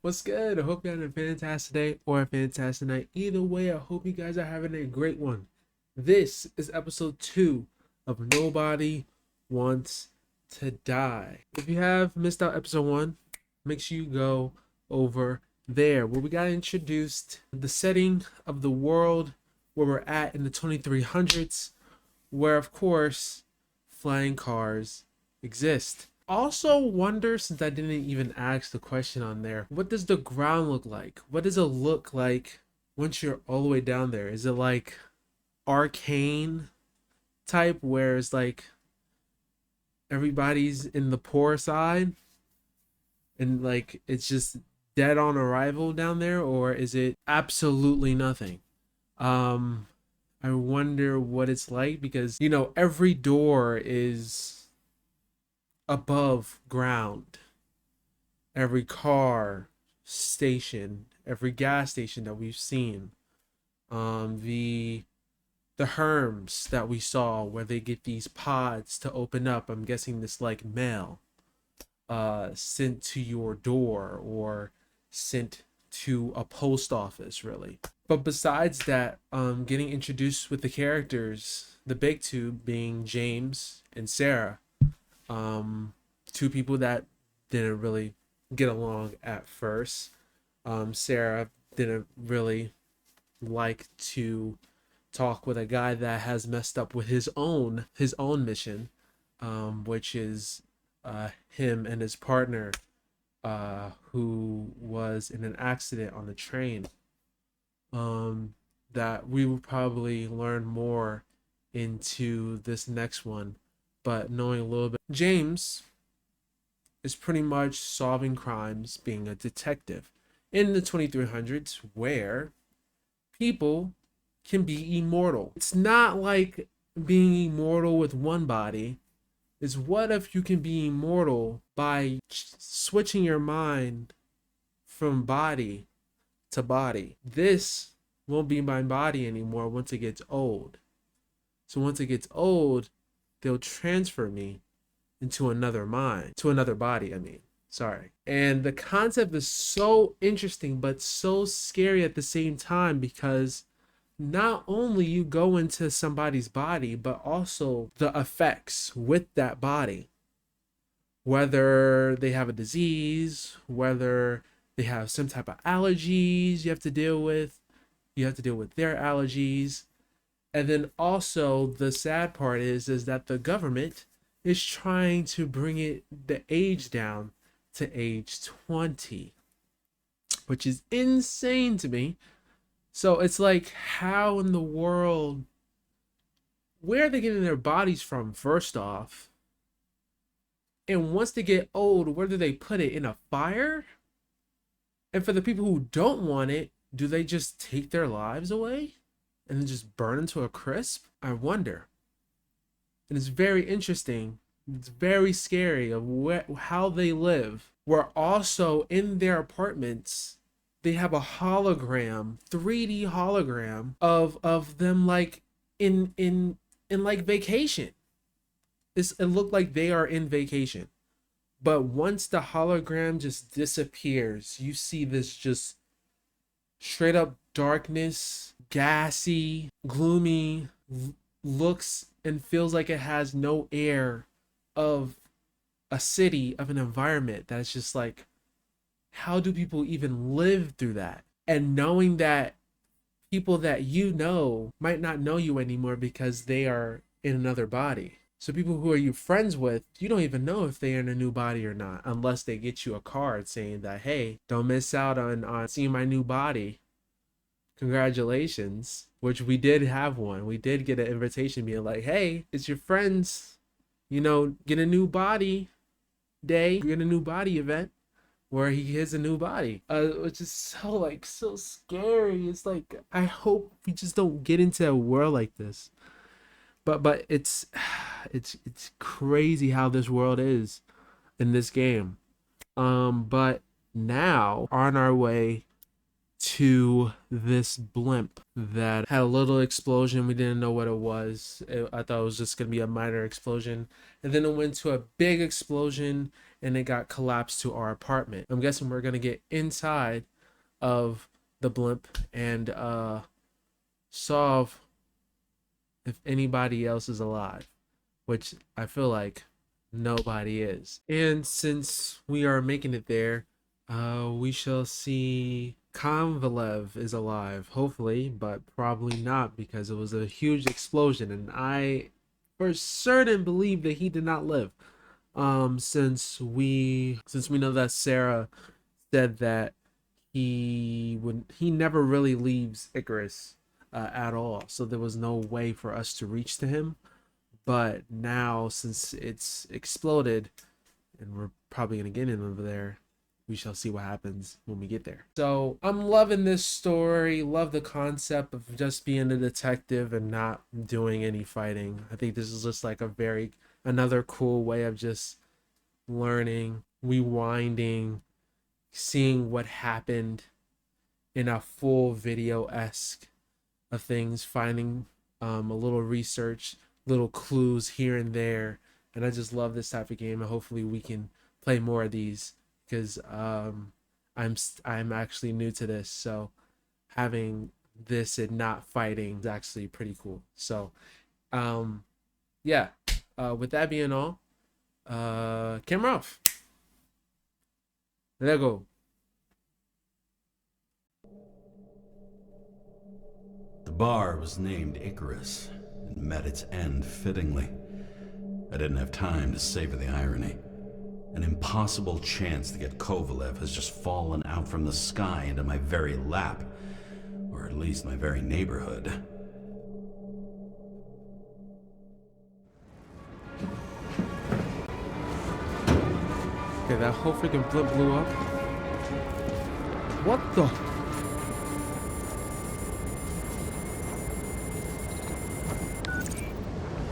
What's good? I hope you're having a fantastic day or a fantastic night. Either way, I hope you guys are having a great one. This is episode 2 of Nobody Wants to Die. If you have missed out episode 1, make sure you go over there where we got introduced the setting of the world where we're at in the 2300s, where of course flying cars exist. Also wonder, since I didn't even ask the question on there, what does the ground look like? What does it look like once you're all the way down there? Is it like arcane type where it's like everybody's in the poor side and like it's just dead on arrival down there, or is it absolutely nothing? um I wonder what it's like, because every door is above ground. Every car station, every gas station that we've seen, the herms that we saw where they get these pods to open up. I'm guessing this like mail sent to your door or sent to a post office, really. But besides that, getting introduced with the characters, the big two being James and Sarah, two people that didn't really get along at first. Sarah didn't really like to talk with a guy that has messed up with his own mission, which is him and his partner, who was in an accident on the train. That we will probably learn more into this next one, but knowing a little bit, James is pretty much solving crimes, being a detective in the 2300s, where people can be immortal. It's not like being immortal with one body. It's what if you can be immortal by switching your mind from body to body. This won't be my body anymore once it gets old. So once it gets old, they'll transfer me into another mind, to another body, I mean. Sorry. And the concept is so interesting, but so scary at the same time, because not only you go into somebody's body, but also the effects with that body. Whether they have a disease, whether they have some type of allergies you have to deal with their allergies. And then also the sad part is that the government is trying to bring the age down to age 20, which is insane to me. So it's like, how in the world, where are they getting their bodies from, first off? And once they get old, where do they put it? In a fire? And for the people who don't want it, do they just take their lives away and then just burn them to a crisp? I wonder. And it's very interesting. It's very scary of how they live. Where also in their apartments, they have a hologram, 3D hologram of them, like in like vacation. It looked like they are in vacation. But once the hologram just disappears, you see this just straight up darkness, gassy, gloomy, looks and feels like it has no air of a city, of an environment that's just like, how do people even live through that? And knowing that people that you know might not know you anymore because they are in another body. So people who are you friends with, you don't even know if they're in a new body or not, unless they get you a card saying that, hey, don't miss out on seeing my new body. Congratulations. Which we did have one. We did get an invitation being like, hey, it's your friends, get a new body day, get a new body event where he has a new body, which is so scary. It's like, I hope we just don't get into a world like this. But it's it's crazy how this world is in this game. But now on our way to this blimp that had a little explosion. We didn't know what it was. I thought it was just gonna be a minor explosion, and then it went to a big explosion, and it got collapsed to our apartment. I'm guessing we're gonna get inside of the blimp and solve if anybody else is alive, which I feel like nobody is. And since we are making it there, we shall see Konvalev is alive, hopefully, but probably not because it was a huge explosion, and I for certain believe that he did not live. Since we know that Sarah said that he never really leaves Icarus at all, so there was no way for us to reach to him. But now, since it's exploded and we're probably gonna get in over there, we shall see what happens when we get there. So I'm loving this story, love the concept of just being a detective and not doing any fighting. I think this is just like another cool way of just learning, rewinding, seeing what happened in a full video-esque of things, finding a little research, little clues here and there. And I just love this type of game, and hopefully we can play more of these, because I'm actually new to this, so having this and not fighting is actually pretty cool. So yeah, with that being all, camera off. Let go. The bar was named Icarus and met its end fittingly. I didn't have time to savor the irony. An impossible chance to get Kovalev has just fallen out from the sky into my very lap, or at least my very neighborhood. Okay, that whole freaking blimp blew up. What the?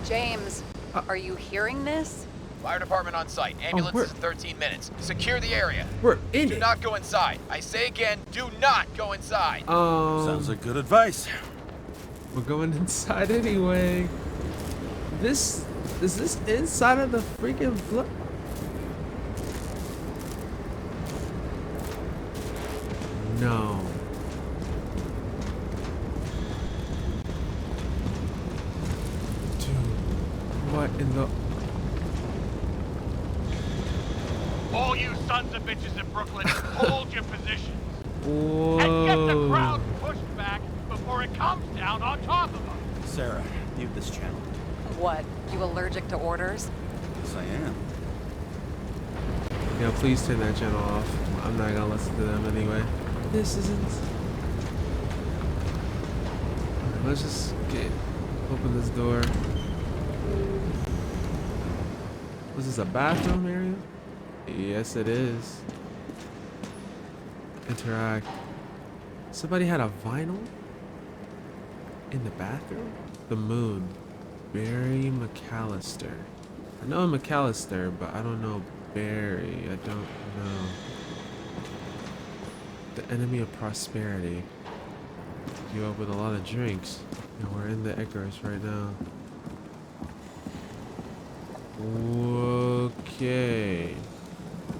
James, are you hearing this? Fire department on site. Ambulance is in 13 minutes. Secure the area. We're in Do it. not go inside. I say again, do not go inside. Sounds like good advice. We're going inside anyway. Is this inside of the freaking blimp? No. Dude, what in the? All you sons of bitches in Brooklyn, hold your positions. Whoa. And get the crowd pushed back before it comes down on top of them. Sarah, mute this channel. What, you allergic to orders? Yes, I am. Yeah, please turn that channel off. I'm not gonna listen to them anyway. This isn't. Let's just open this door. Was this a bathroom area? Yes, it is. Interact. Somebody had a vinyl in the bathroom? The moon. Barry McAllister. I know McAllister, but I don't know Barry. I don't know. The enemy of prosperity. You up with a lot of drinks. And we're in the Icarus right now. Okay.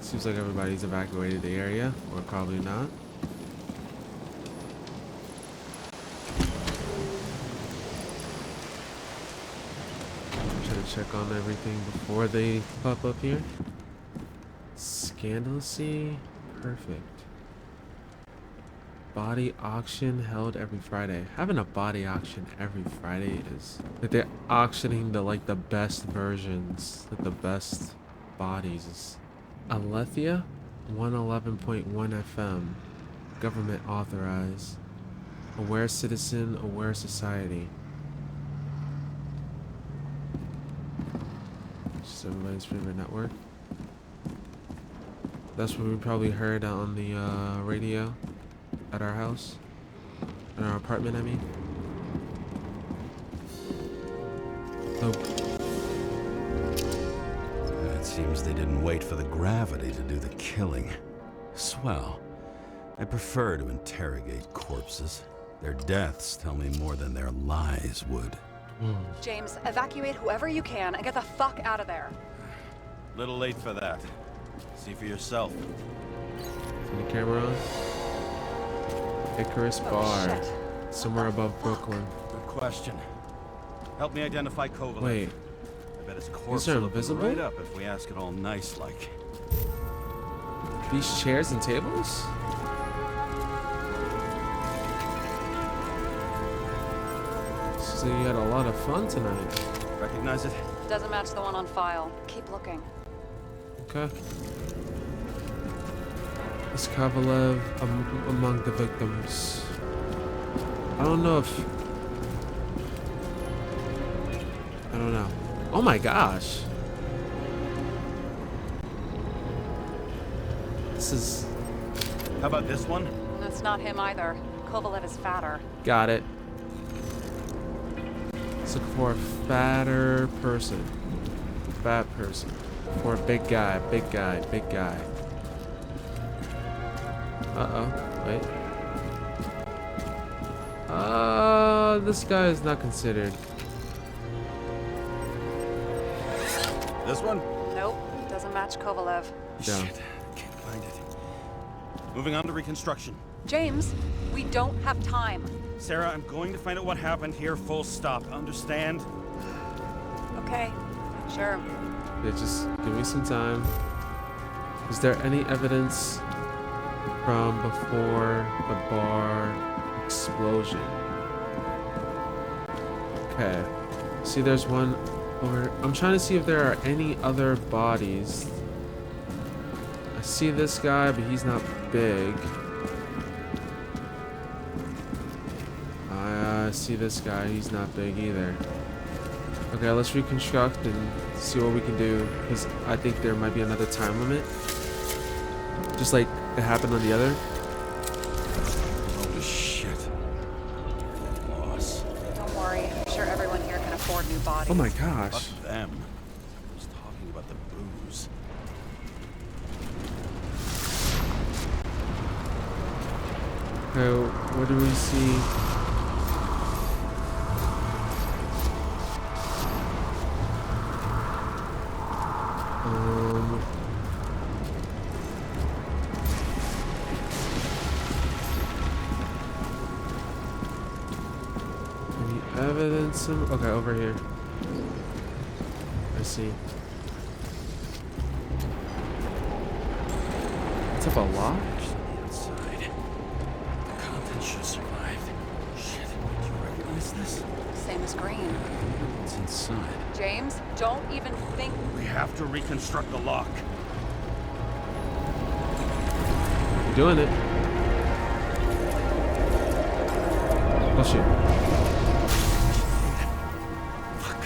Seems like everybody's evacuated the area, or probably not. Try to check on everything before they pop up here. Scandalously perfect. Body auction held every Friday. Having a body auction every Friday is like they're auctioning the best versions, like the best bodies. Alethea, 111.1 FM, government authorized. Aware citizen, aware society. Just everybody's favorite network. That's what we probably heard on the radio at our house, in our apartment, I mean. Nope. It seems they didn't wait for the gravity to do the killing. Swell. I prefer to interrogate corpses. Their deaths tell me more than their lies would. James, evacuate whoever you can and get the fuck out of there. Little late for that. See for yourself. Turn the camera on. Icarus Bar. shit. Somewhere above Brooklyn. Good question. Help me identify Kovalev. Wait. I bet his corpse These are will open invisible? right up if we ask it all nice-like. These chairs and tables? So you had a lot of fun tonight. Recognize it? Doesn't match the one on file. Keep looking. Okay. Is Kovalev among the victims? I don't know if... I don't know. Oh my gosh. This is... How about this one? That's not him either. Kovalev is fatter. Got it. Let's look for a fatter person. Fat person. Or a big guy, big guy, big guy. Uh-oh. Wait. This guy is not considered. This one? Nope. Doesn't match Kovalev. Yeah. Shit, can't find it. Moving on to reconstruction. James, we don't have time. Sarah, I'm going to find out what happened here, full stop. Understand? Okay. Sure. Yeah, just give me some time. Is there any evidence from before the bar explosion? Okay. See, there's one over. I'm trying to see if there are any other bodies. I see this guy, but he's not big. I see this guy. He's not big either. Okay, let's reconstruct and see what we can do, because I think there might be another time limit. Just like it happened on the other. Holy shit. Loss. Don't worry. I'm sure everyone here can afford new bodies. Oh my Fuck gosh. them. I was talking about the booze. Okay, what do we see? Any evidence? Okay, over here. I see. It's up a lock? Inside. The contents should have survived. Shit, do you recognize this? Same as green. It's inside. James, don't even think. We have to reconstruct the lock. You're doing it. Oh shit. Fuck.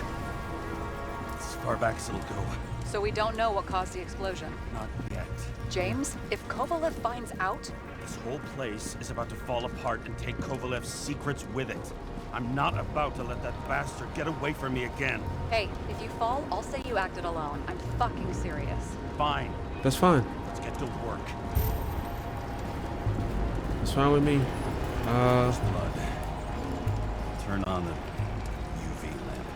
It's as far back as it'll go. So we don't know what caused the explosion. Not yet. James, if Kovalev finds out, This whole place is about to fall apart and take Kovalev's secrets with it. I'm not about to let that bastard get away from me again. hey, if you fall, I'll say you acted alone. I'm fucking serious. Fine. That's fine. Let's get to work. That's fine with me. Blood. Turn on the UV lamp.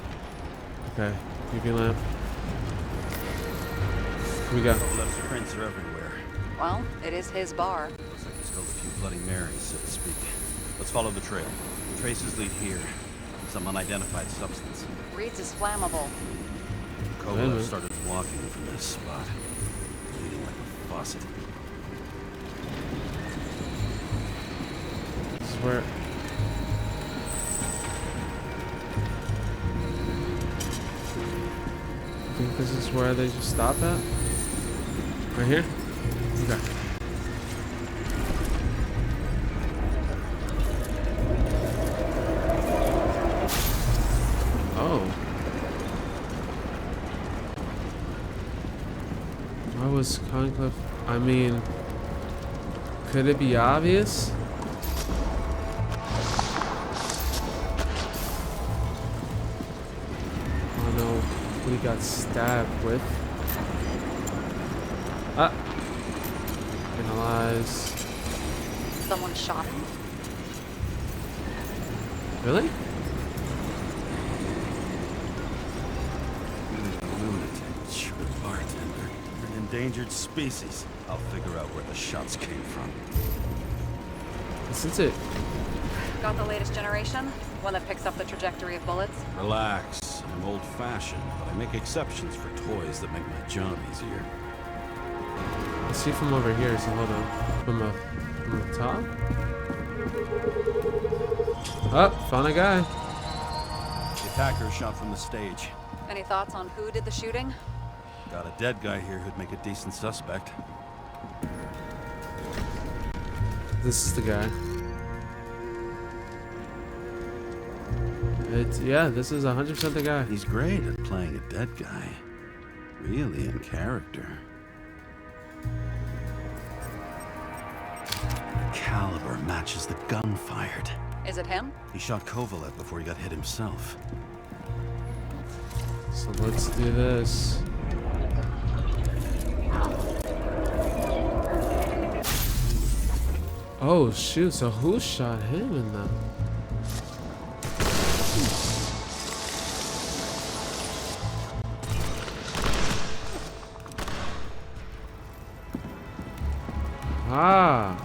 Okay. UV lamp. Here we go. Kovalev's prints are everywhere. Well, it is his bar. Looks like he spilled a few Bloody Marys, so to speak. Let's follow the trail. Traces lead here. Some unidentified substance. Reed's is flammable. Kovalev started walking from this spot, bleeding like a faucet. This is where. I think this is where they just stop at. Right here? Okay. Oh. Why was Conclave? I mean, could it be obvious? Oh no, what he got stabbed with. Ah. Analyze. Someone shot him. Really? Lunatic, sure bartender, turned endangered species. I'll figure out where the shots came from. Since it... Got the latest generation? One that picks up the trajectory of bullets? Relax. I'm old-fashioned, but I make exceptions for toys that make my job easier. Let's see from over here, so hold on. From the top? Oh, found a guy. The attacker shot from the stage. Any thoughts on who did the shooting? Got a dead guy here who'd make a decent suspect. This is the guy. Yeah, this is 100% the guy. He's great at playing a dead guy. Really in character. The caliber matches the gun fired. Is it him? He shot Kovalev before he got hit himself. So let's do this. Oh shoot, so who shot him in that? Ah.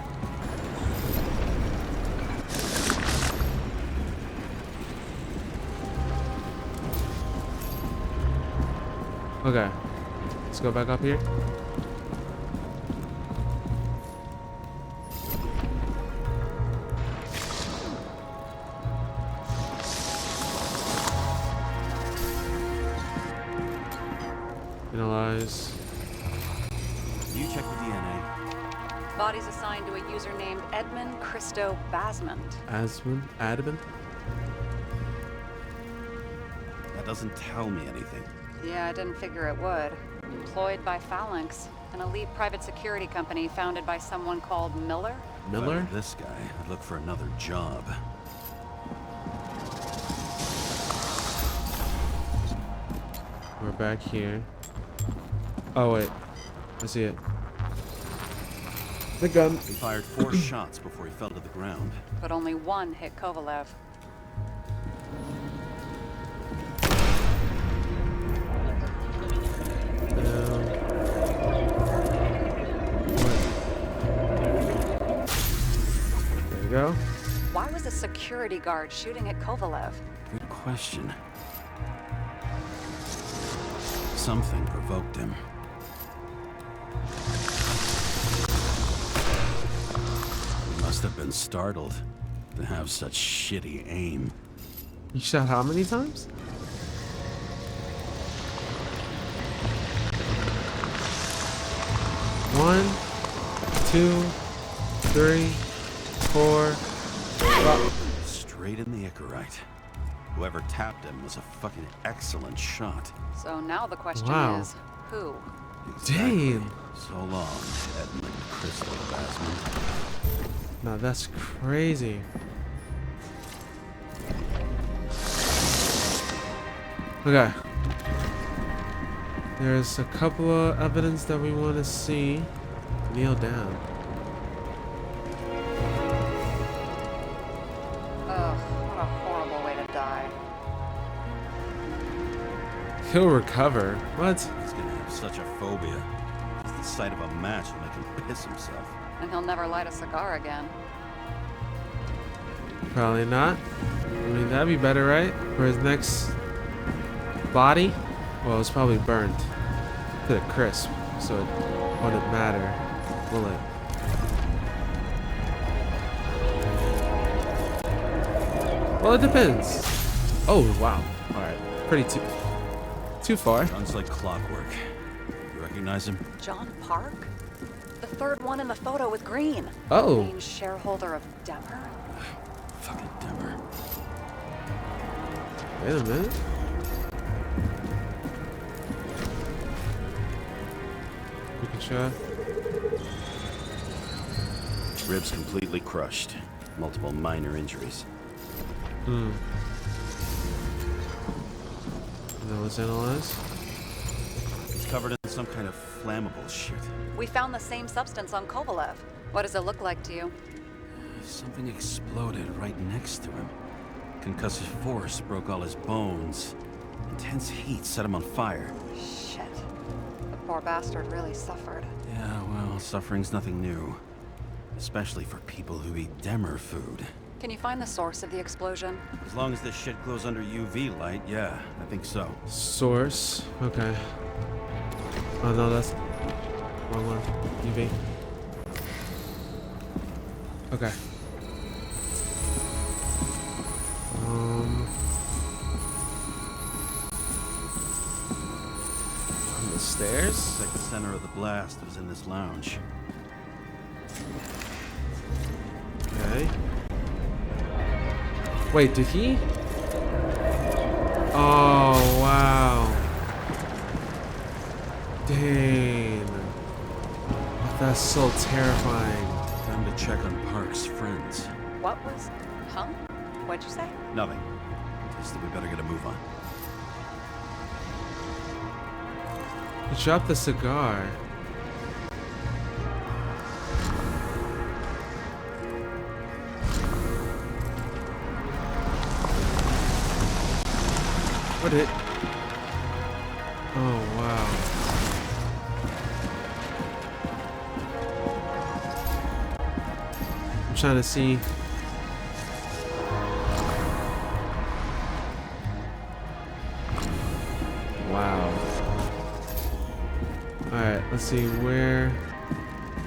Okay. Let's go back up here. Analyze. You check the DNA. Body's assigned to a user named Edmund Christo Basment. Adamant? That doesn't tell me anything. Yeah, I didn't figure it would. Employed by Phalanx, an elite private security company founded by someone called Miller. Miller? If I were this guy, I'd look for another job. We're back here. Oh wait, I see it. The gun. He fired 4 shots before he fell to the ground. But only one hit Kovalev. There you go. Why was a security guard shooting at Kovalev? Good question. Something provoked him. He must have been startled to have such shitty aim. You shot how many times? One, 2, 3, 4, 5. Straight in the Icarite. Whoever tapped him was a fucking excellent shot. So now the question Wow. is, who? Exactly. Damn. So long, Edmund Crystal Basman. Now that's crazy. Okay. There's a couple of evidence that we want to see. Kneel down. Ugh, what a horrible way to die. He'll recover. What? He's gonna have such a phobia. Just the sight of a match will make him piss himself. And he'll never light a cigar again. Probably not. I mean, that'd be better, right? For his next body? Well, it's probably burnt to the crisp, so it wouldn't matter, will it? Well, it depends. Oh, wow. Alright. Pretty too far. Sounds like clockwork. You recognize him? John Park? The third one in the photo with Green. Oh. Main shareholder of Demer? Fucking Demer. Wait a minute. We can try. Ribs completely crushed. Multiple minor injuries. Now let's analyze. He's covered in some kind of flammable shit. We found the same substance on Kovalev. What does it look like to you? Something exploded right next to him. Concussive force broke all his bones. Intense heat set him on fire. Shit. The Poor bastard really suffered. Yeah, well, suffering's nothing new. Especially for people who eat Demer food. Can you find the source of the explosion? As long as this shit glows under UV light, yeah, I think so. Source. Okay. Oh no, that's wrong one. UV. Okay. On the stairs? Looks like the center of the blast was in this lounge. Okay. Wait, did he? Oh, wow. Dang. That's so terrifying. Time to check on Park's friends. What was... Huh? What'd you say? Nothing. Just that we better get a move on. He dropped the cigar. What did... Oh, wow. I'm trying to see... Wow. Alright, let's see where...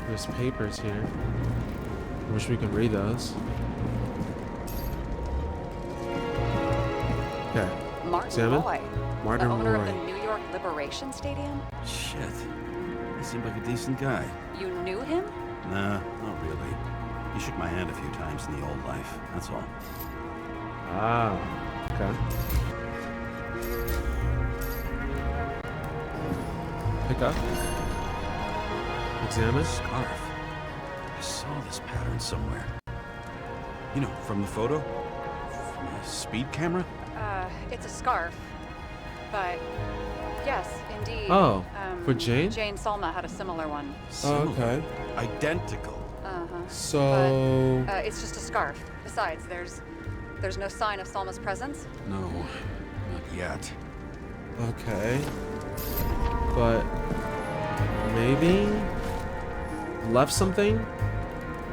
There's papers here. I wish we could read those. Okay. Martin Examine. Roy. Martin the owner Roy. of the New York Liberation Stadium? Shit. He seemed like a decent guy. You knew him? Nah, not really. He shook my hand a few times in the old life, that's all. Ah. Okay. Pick up. Examine. Scarf. I saw this pattern somewhere. You know, from the photo? From a speed camera? It's a scarf. But, yes, indeed. Oh, for Jane? Jane Salma had a similar one. Oh, okay. Identical. Uh-huh. So... But, it's just a scarf. Besides, there's no sign of Salma's presence. No, not yet. Okay. But... Maybe... Left something?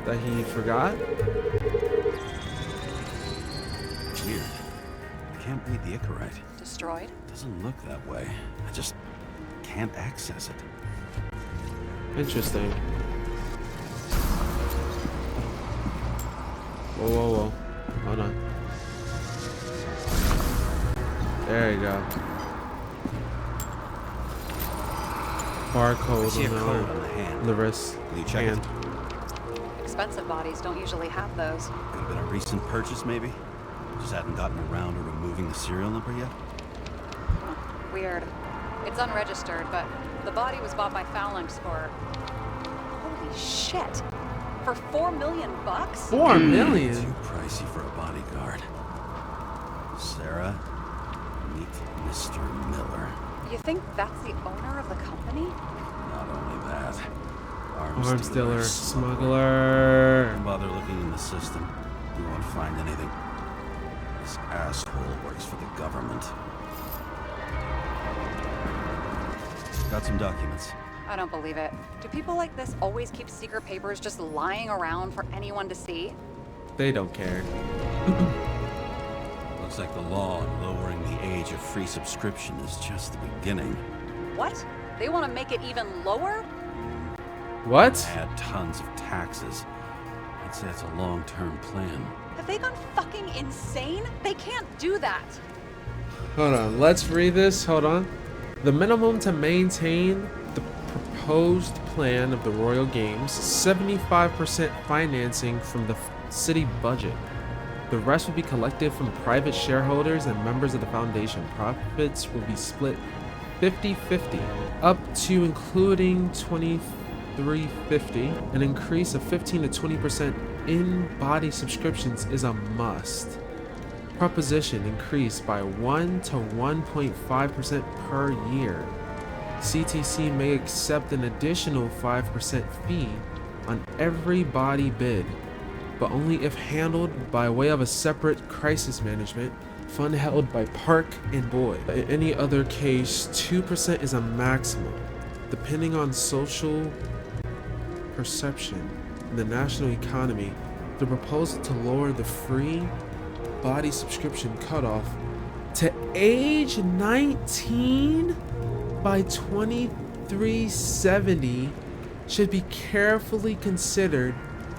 That he forgot? Weird. I can't read the Icarite. Destroyed? Doesn't look that way. I just can't access it. Interesting. Whoa, whoa, whoa. Hold on. There you go. I Barcode see a on the code arm. on the hand. The wrist. Will you check Hand. it? Expensive bodies don't usually have those. Could have been a recent purchase, maybe? Just hadn't gotten around to removing the serial number yet? Weird. It's unregistered, but the body was bought by Phalanx for... Holy shit! For $4 million bucks? 4 million? Too pricey for a bodyguard. Sarah, meet Mr. Miller. You think that's the owner of the company? Not only that, Arms dealer, smuggler. smuggler. Don't bother looking in the system. You won't find anything. This asshole works for the government. Got some documents. I don't believe it. Do people like this always keep secret papers just lying around for anyone to see? They don't care. Looks like the law on lowering the age of free subscription is just the beginning. What? They want to make it even lower? What? Add tons of taxes. I'd say it's a long-term plan. Have they gone fucking insane? They can't do that. Hold on. Let's read this. Hold on. The minimum to maintain the proposed plan of the Royal Games, 75% financing from the city budget. The rest will be collected from private shareholders and members of the foundation. Profits will be split 50-50, up to including 2350. An increase of 15 to 20% in body subscriptions is a must. Proposition increased by 1 to 1.5% per year. CTC may accept an additional 5% fee on every body bid, but only if handled by way of a separate crisis management fund held by Park and Boyd. In any other case, 2% is a maximum. Depending on social perception and the national economy, the proposal to lower the free body subscription cutoff to age 19 by 2370 should be carefully considered.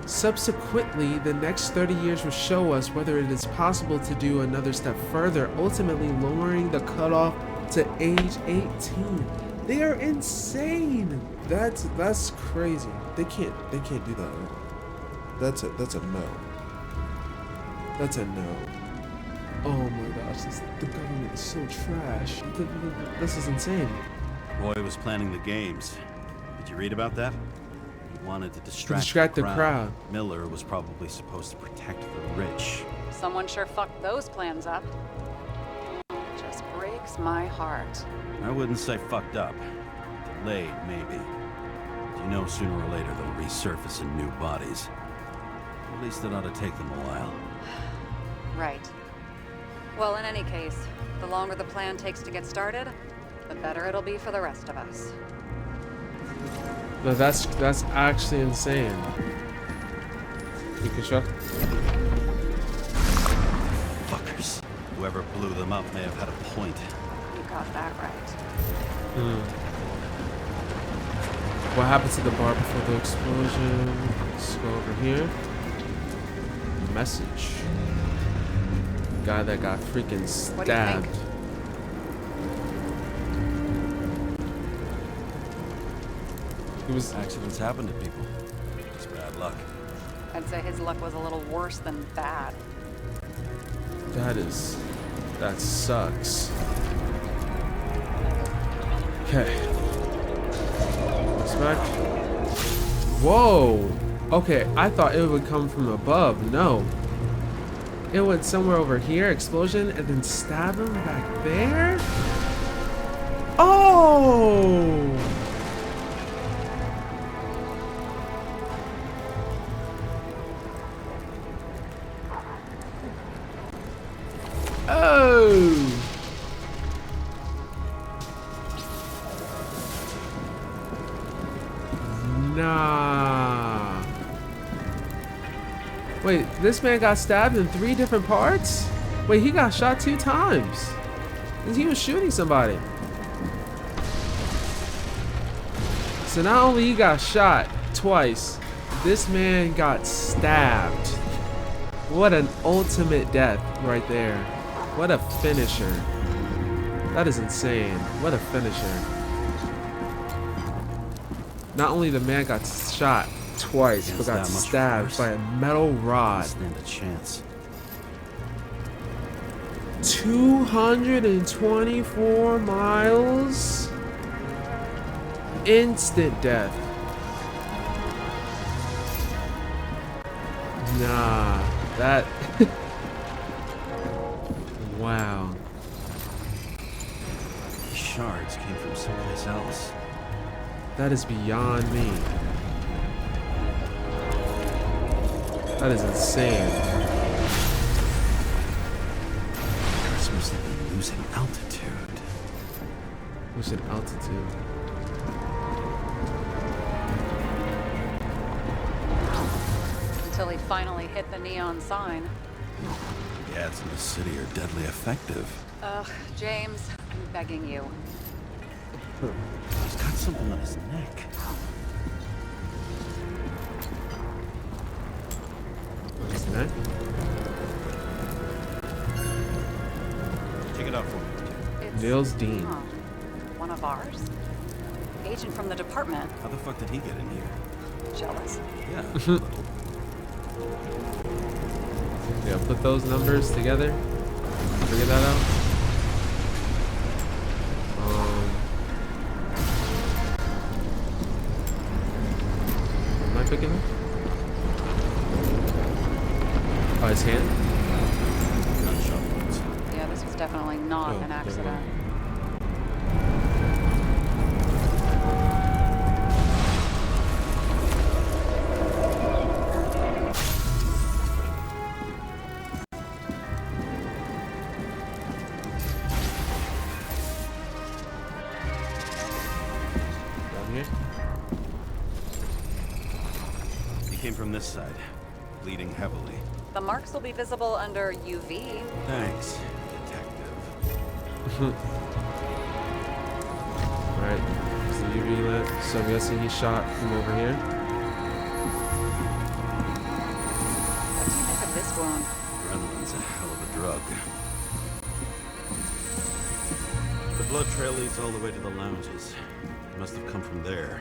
Subsequently, the next 30 years will show us whether it is possible to do another step further, ultimately lowering the cutoff to age 18. They are insane. That's crazy. They can't do that. That's a no. That's a no. Oh my gosh, the government is so trash. This is insane. Roy was planning the games. Did you read about that? He wanted to distract the crowd. Miller was probably supposed to protect the rich. Someone sure fucked those plans up. Just breaks my heart. I wouldn't say fucked up. Delayed, maybe. But you know sooner or later they'll resurface in new bodies. At least it ought to take them a while. Right. Well, in any case, the longer the plan takes to get started, the better it'll be for the rest of us. No, that's actually insane. You can show. Fuckers. Whoever blew them up may have had a point. You got that right. What happened to the bar before the explosion? Let's go over here. Message. Guy that got freaking What do you think? stabbed. It was Accidents happen to people. It's bad luck. I'd say his luck was a little worse than bad. that sucks. Okay. Respect. Whoa. Okay, I thought it would come from above. No. It went somewhere over here, explosion, and then stab him back there? Oh! Oh! Nah. Wait, this man got stabbed in 3 different parts? Wait, he got shot 2 times. He was shooting somebody. So not only he got shot twice, this man got stabbed. What an ultimate death right there. What a finisher. That is insane. What a finisher. Not only the man got shot twice, but got stabbed by a metal rod. Stand a chance. 224 miles. Instant death. Nah, that. Wow. These shards came from someplace else. That is beyond me. That is insane. It's must have been losing altitude. Losing altitude. Until he finally hit the neon sign. The ads in the city are deadly effective. Ugh, James, I'm begging you. He's got something on his neck. His neck? Take it out for me. It's, Niels Dean. huh, one of ours? Agent from the department. How the fuck did he get in here? Jealous. Yeah, a little. Yeah, put those numbers together. Figure that out. Am I picking it? Oh, his hand? Gunshot wounds. Yeah, this was definitely not an accident. from this side. Bleeding heavily. The marks will be visible under UV. Thanks, detective. Alright, it's the UV lamp. So I'm guessing he shot from over here. What do you make of this wound? Adrenaline's a hell of a drug. The blood trail leads all the way to the lounges. It must have come from there.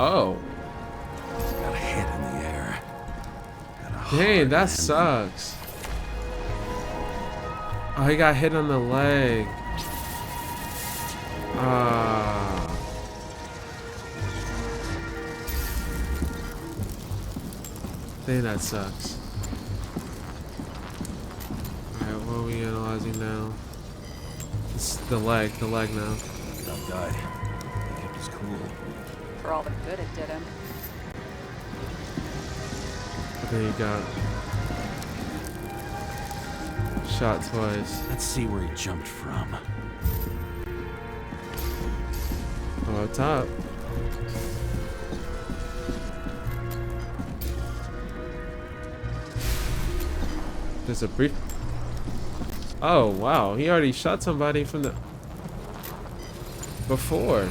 Oh. Got a hit in the air. Hey, that sucks. Oh, he got hit on the leg. Ah. Dang, that sucks. Alright, what are we analyzing now? It's the leg now. That guy. He kept his cool. For all the good it did him. What do you got? Shot twice. Let's see where he jumped from. Oh, up top. There's a brief. Oh, wow. He already shot somebody from the. Before.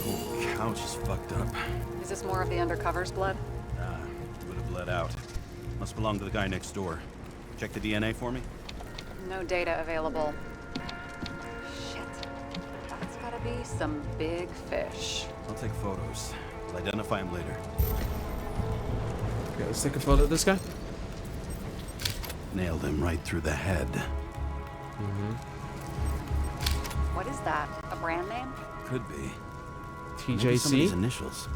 Oh, couch is fucked up. Is this more of the undercover's blood? Nah, would have bled out. Must belong to the guy next door. Check the DNA for me? No data available. Shit. That's gotta be some big fish. I'll take photos. I'll identify him later. Okay, let's take a photo of this guy. Nailed him right through the head. What is that? A brand name? Could be. Maybe some of his TJC. initials.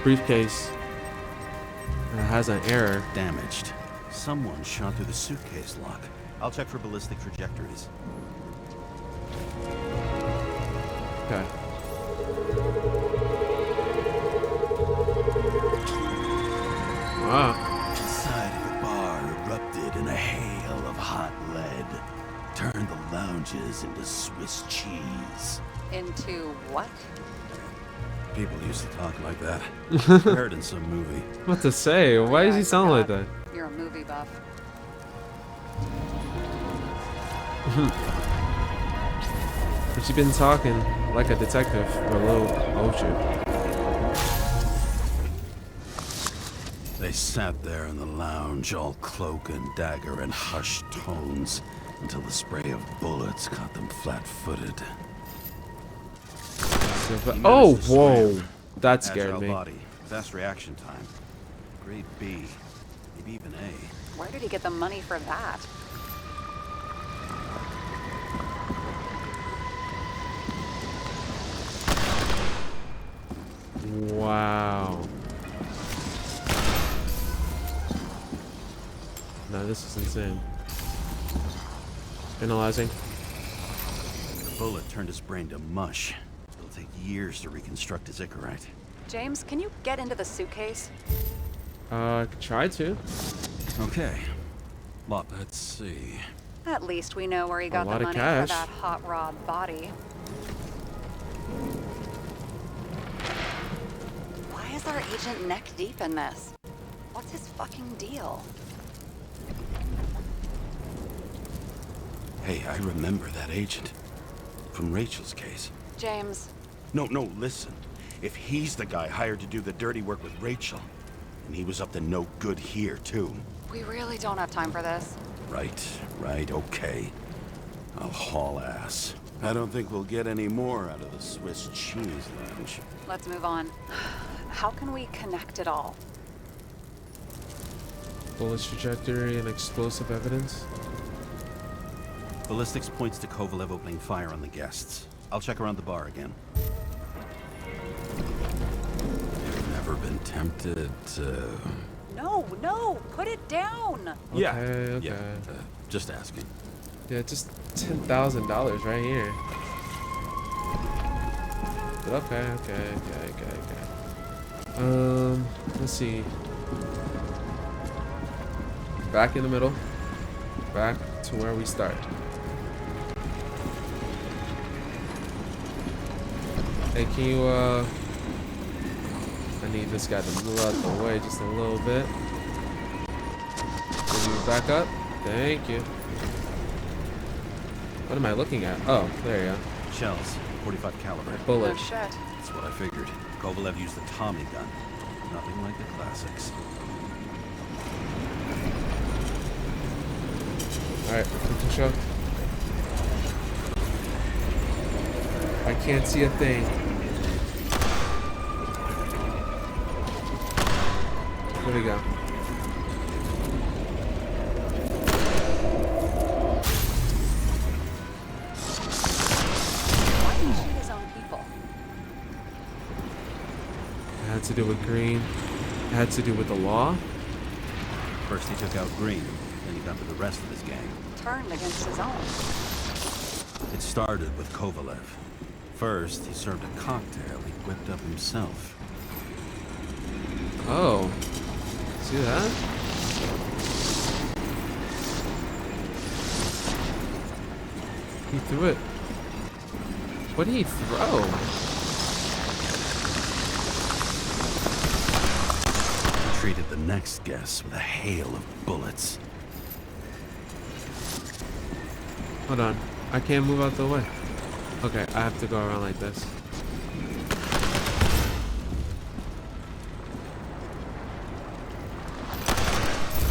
Briefcase. It has an error. Damaged. Someone shot through the suitcase lock. I'll check for ballistic trajectories. Okay. Wow. Inside of the bar erupted in a hail of hot lead. Turned the lounges into Swiss cheese. Into what? People used to talk like that. Heard in some movie. What to say? Why Yeah, does he I sound like forgot. that? You're a movie buff. But you've been talking like a detective for a little. Oh shit. They sat there in the lounge, all cloak and dagger and hushed tones, until the spray of bullets caught them flat-footed. He Oh, managed to whoa. swim. That scared Agile me. body, fast reaction time. Grade B, maybe even A. Where did he get the money for that? Wow. No, this is insane. Analyzing. The bullet turned his brain to mush. It'll take years to reconstruct his Icarite. James, can you get into the suitcase? I could try to. Okay. Let's see. At least we know where he got lot the of money cash. for that hot rod body. Why is our agent neck deep in this? What's his fucking deal? Hey, I remember that agent. From Rachel's case. James, No, listen. If he's the guy hired to do the dirty work with Rachel, and he was up to no good here, too. we really don't have time for this. Right, okay. I'll haul ass. I don't think we'll get any more out of the Swiss cheese lounge. Let's move on. How can we connect it all? Bullet trajectory and explosive evidence. Ballistics points to Kovalev opening fire on the guests. I'll check around the bar again. You've never been tempted to... No, put it down. Okay. Yeah, just asking. Yeah, just $10,000 right here. But okay. Let's see. Back in the middle. Back to where we start. Hey, can you, I need this guy to move out the way just a little bit. Can you back up? Thank you. What am I looking at? Oh, there you go. Shells, 45 caliber. Bullet. Oh shit. That's what I figured. Kovalev used the Tommy gun. Nothing like the classics. Alright, quick show. I can't see a thing. There we go. Why did he shoot his own people? It had to do with Green. It had to do with the law. First he took out Green, then he got to the rest of his gang. Turned against his own. It started with Kovalev. First, he served a cocktail he whipped up himself. Oh. See that? He threw it. What did he throw? He treated the next guest with a hail of bullets. Hold on. I can't move out the way. Okay, I have to go around like this.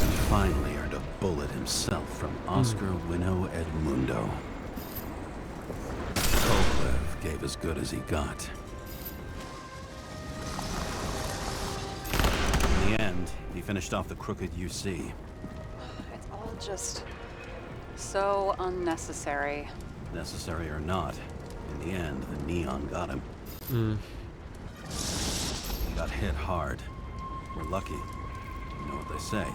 And finally earned a bullet himself from Oscar Winnow Edmundo. Kovalev gave as good as he got. In the end, he finished off the crooked UC. It's all just so unnecessary. Necessary or not, in the end, the neon got him. He got hit hard. We're lucky. You know what they say.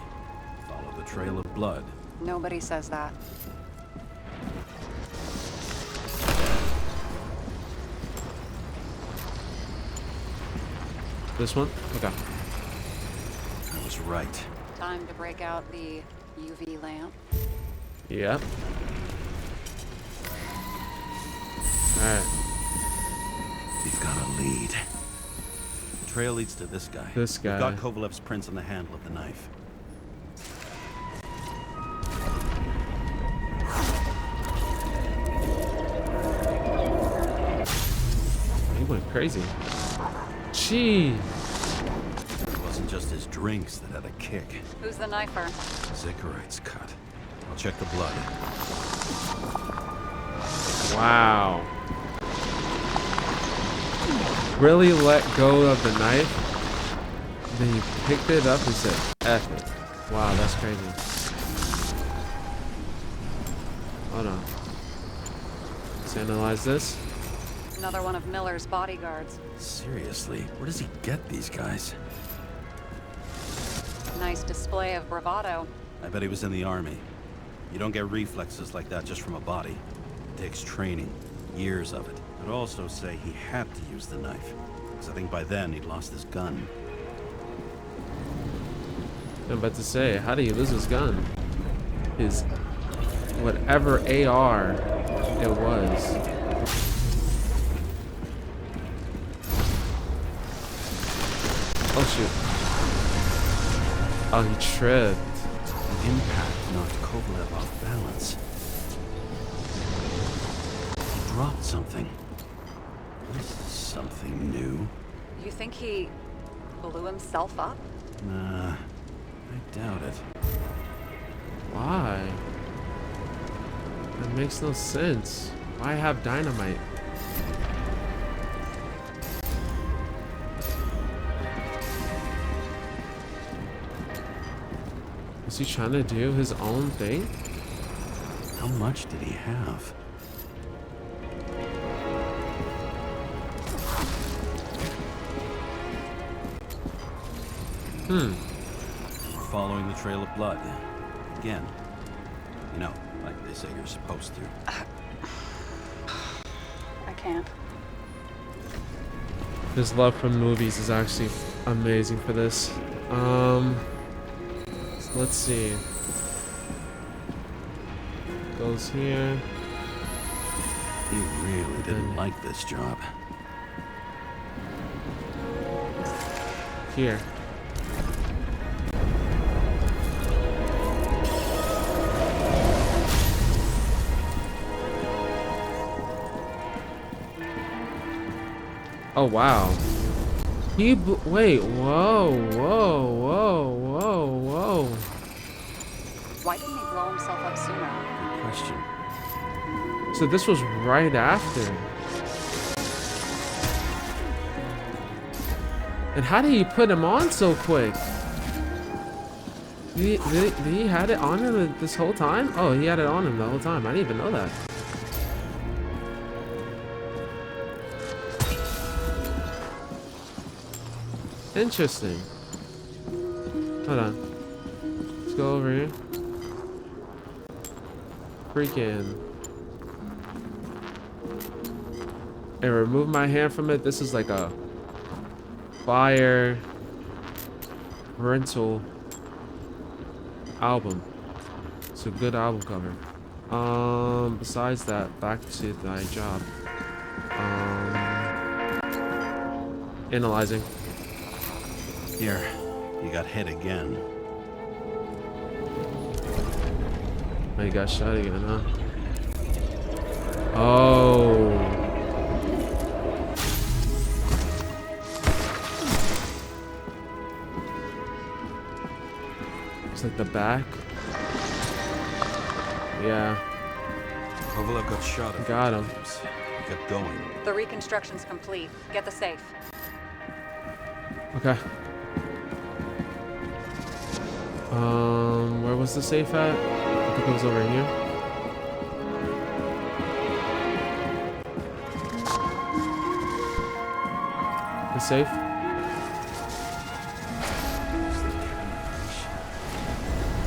Follow the trail of blood. Nobody says that. This one? Okay. I was right. Time to break out the UV lamp. Yep. Alright. We've got a lead. The trail leads to this guy. This guy. We've got Kovalev's prints on the handle of the knife. He went crazy. Jeez. It wasn't just his drinks that had a kick. Who's the knifer? Zicharites cut. I'll check the blood. Wow. Really let go of the knife. Then you picked it up and said, F it. Wow, that's crazy. Hold on. Let's analyze this. Another one of Miller's bodyguards. Seriously, where does he get these guys? Nice display of bravado. I bet he was in the army. You don't get reflexes like that just from a body. It takes training, years of it. I'd also say he had to use the knife, because I think by then he'd lost his gun. I'm about to say, how did he lose his gun? His whatever AR it was. Oh shoot. Oh, he tripped. The impact knocked Kovalev off balance. He dropped something. This is something new. You think he blew himself up? Nah, I doubt it. Why? That makes no sense. Why have dynamite? Is he trying to do his own thing? How much did he have? We're following the trail of blood. Again. You know, like they say you're supposed to. I can't. His love for movies is actually amazing for this. Let's see. Goes here. He really didn't like this job. Here. Oh wow. Wait, whoa, whoa. Why didn't he blow himself up sooner? Good question. So this was right after. And how did he put him on so quick? Did he had it on him this whole time? Oh, he had it on him the whole time. I didn't even know that. Interesting. Hold on. Let's go over here. Freaking. And remove my hand from it. This is like a fire rental album. It's a good album cover. Besides that, back to my job. Analyzing. Here, you got hit again. Oh, you got shot again, huh? Oh. It's like the back. Yeah. Kovalev got shot. Got him. He kept going. The reconstruction's complete. Get the safe. Okay. Where was the safe at? I think it was over here. The safe?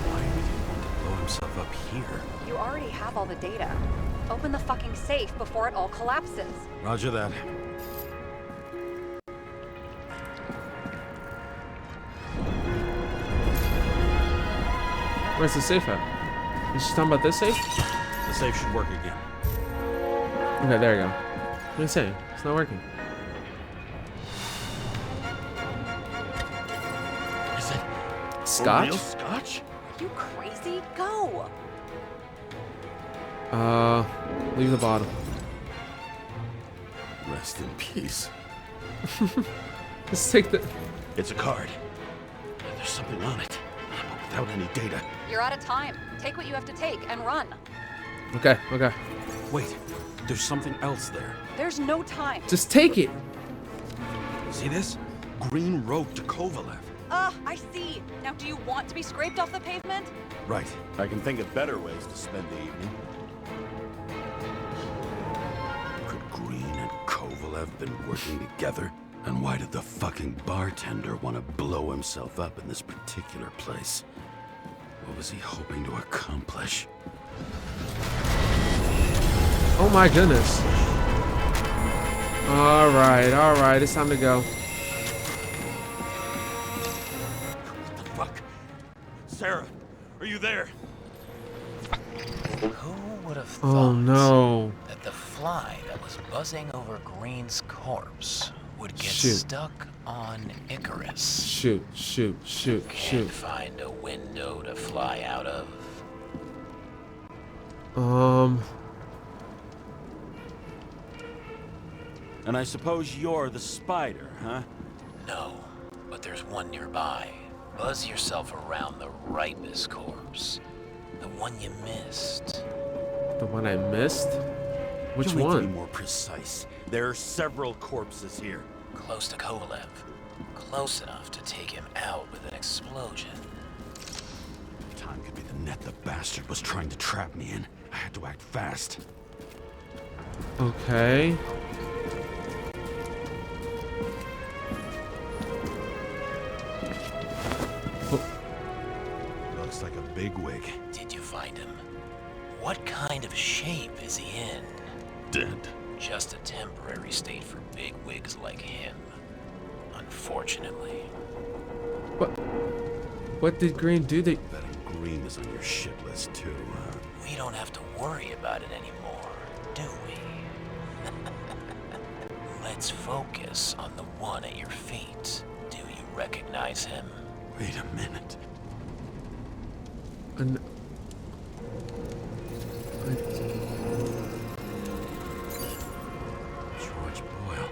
Why would he want to blow himself up here? You already have all the data. Open the fucking safe before it all collapses. Roger that. Where's the safe at? You just talking about this safe? The safe should work again. Okay, there you go. What are you saying? It's not working. Is it Scotch? real scotch? Are you crazy? Go! Leave the bottle. Rest in peace. Let's take the... It's a card. There's something on it, but without any data. You're out of time. Take what you have to take and run. Okay, okay. Wait, there's something else there. There's no time. Just take it. See this? Green road to Kovalev. I see. Now, do you want to be scraped off the pavement? Right. I can think of better ways to spend the evening. Could Green and Kovalev been working together? And why did the fucking bartender want to blow himself up in this particular place? What was he hoping to accomplish? Oh my goodness. Alright, it's time to go. What the fuck? Sarah, are you there? Who would have thought Oh no. that the fly that was buzzing over Green's corpse would get Shoot. stuck on Icarus? Shoot. Can't find a window to fly out of. And I suppose you're the spider, huh? No, but there's one nearby. Buzz yourself around the Ripus corpse. The one you missed. The one I missed? Which You need to be one? more precise. There are several corpses here. Close to Kovalev. Close enough to take him out with an explosion. Time could be the net the bastard was trying to trap me in. I had to act fast. Okay. Looks like a bigwig. Did you find him? What kind of shape is he in? Dead. Just a temporary state for big wigs like him. unfortunately. What did Green do that? Betting Green is on your shit list too, huh? We don't have to worry about it anymore, do we? Let's focus on the one at your feet. Do you recognize him? Wait a minute. George Boyle,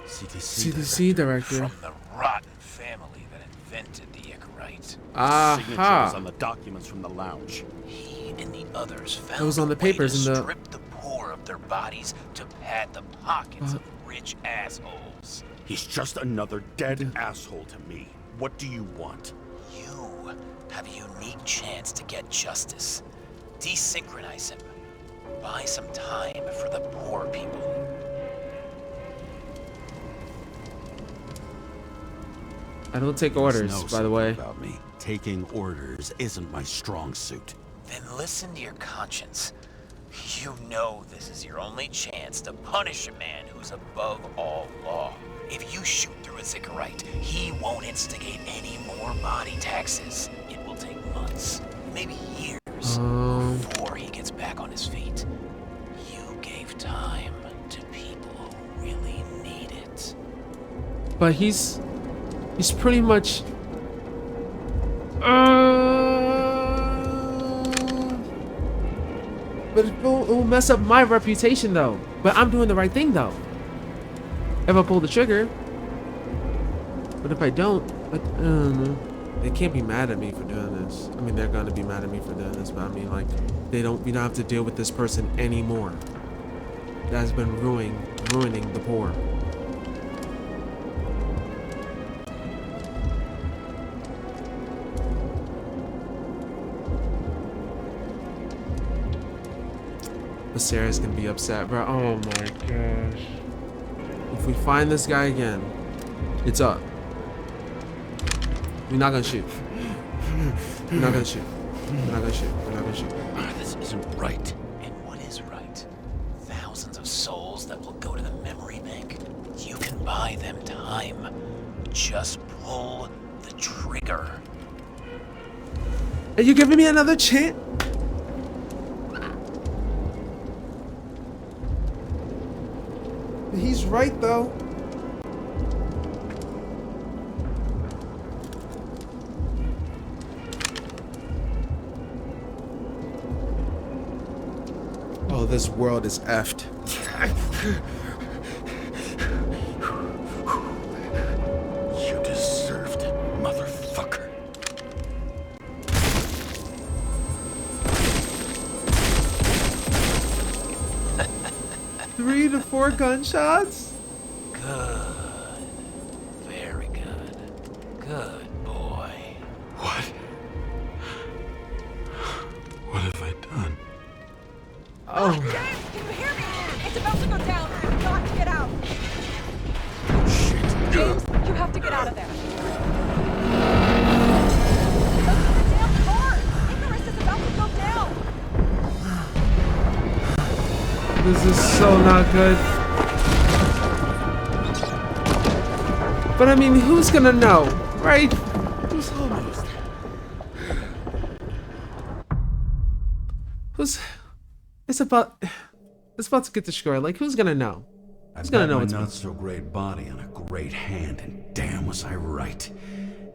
CDC director. From the rotten family that invented the Icarite. Signatures on Aha. the documents from the lounge. He and the others found That was on the a way papers to in the- strip the poor of their bodies to pad the pockets of rich assholes. He's just another dead asshole to me. What do you want? You have a unique chance to get justice. Desynchronize him. Buy some time for the poor people. I don't take orders, Know by the way. something about me. Taking orders isn't my strong suit. Then listen to your conscience. You know this is your only chance to punish a man who's above all law. If you shoot through a Icarite, he won't instigate any more body taxes. It will take months, maybe years, before he gets back on his feet. You gave time to people who really need it. But he's pretty much but it will mess up my reputation though. But I'm doing the right thing though. If I pull the trigger. But if I don't, they can't be mad at me for doing this. I mean, they're gonna be mad at me for doing this, but I mean, like, we don't have to deal with this person anymore. That has been ruining the poor. But Sarah's gonna be upset, bro. Oh my gosh. If we find this guy again, it's up. We're not gonna shoot. We're not gonna shoot. We're not gonna shoot. We're not gonna shoot. This isn't right. And what is right? Thousands of souls that will go to the memory bank. You can buy them time. Just pull the trigger. Are you giving me another chance? He's right though. Oh, this world is effed. You deserved it, motherfucker. 3 to 4 gunshots? Good. Very good. Good boy. What? What have I done? Oh, James, can you hear me? It's about to go down. You've got to get out. Shit. James, you have to get out of there. Open the damn door. Icarus is about to go down. this is so not good. But I mean, who's gonna know, right? Who's almost? Who's? It's about to get destroyed. Like, who's gonna know? I gonna bet know my it's not so great body on a great hand, and damn was I right.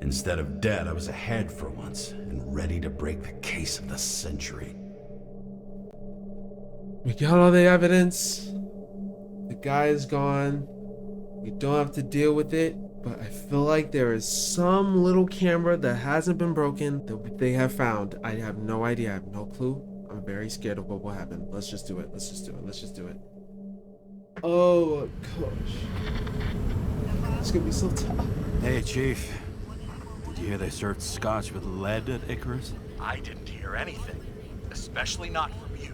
Instead of dead, I was ahead for once, and ready to break the case of the century. We got all the evidence. The guy is gone. We don't have to deal with it. But I feel like there is some little camera that hasn't been broken that they have found. I have no idea. I have no clue. I'm very scared of what will happen. Let's just do it. Let's just do it. Let's just do it. Oh gosh. It's gonna be so tough. Hey, Chief. Did you hear they served scotch with lead at Icarus? I didn't hear anything. Especially not from you.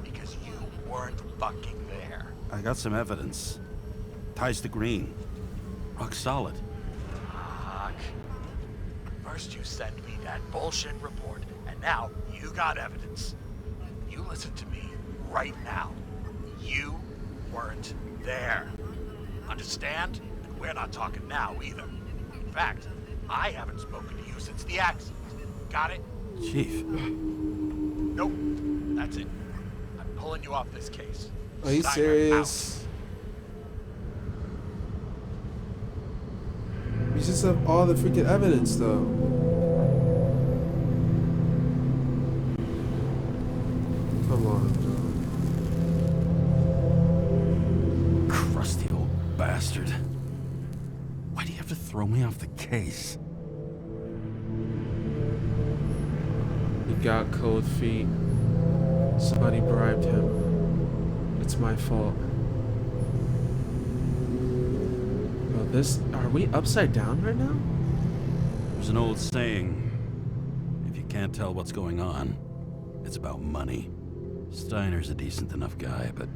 Because you weren't fucking there. I got some evidence. Ties to Green. Rock solid. Fuck. First you send me that bullshit report, and now you got evidence. You listen to me right now. You weren't there. Understand? we're not talking now either. In fact, I haven't spoken to you since the accident. Got it? Chief, Nope. That's it. I'm pulling you off this case. Are you Steiner serious? You just have all the freaking evidence, though. Come on, John. crusty old bastard. Why do you have to throw me off the case? He got cold feet. Somebody bribed him. It's my fault. Well, are we upside down right now? There's an old saying, if you can't tell what's going on, it's about money. Steiner's a decent enough guy, but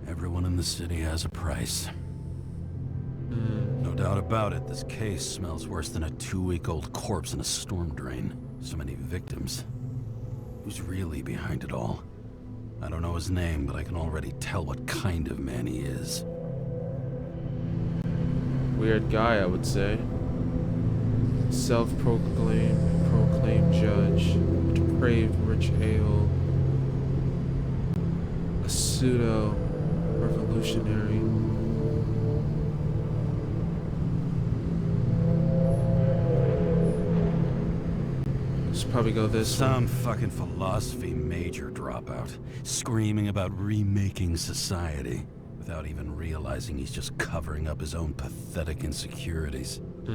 everyone in the city has a price. No doubt about it, this case smells worse than a 2-week-old corpse in a storm drain. So many victims. Who's really behind it all? I don't know his name, but I can already tell what kind of man he is. Weird guy, I would say. Proclaimed judge, depraved rich a-hole, a pseudo-revolutionary. Let's probably go this Some fucking philosophy major dropout, screaming about remaking society, without even realizing he's just covering up his own pathetic insecurities. I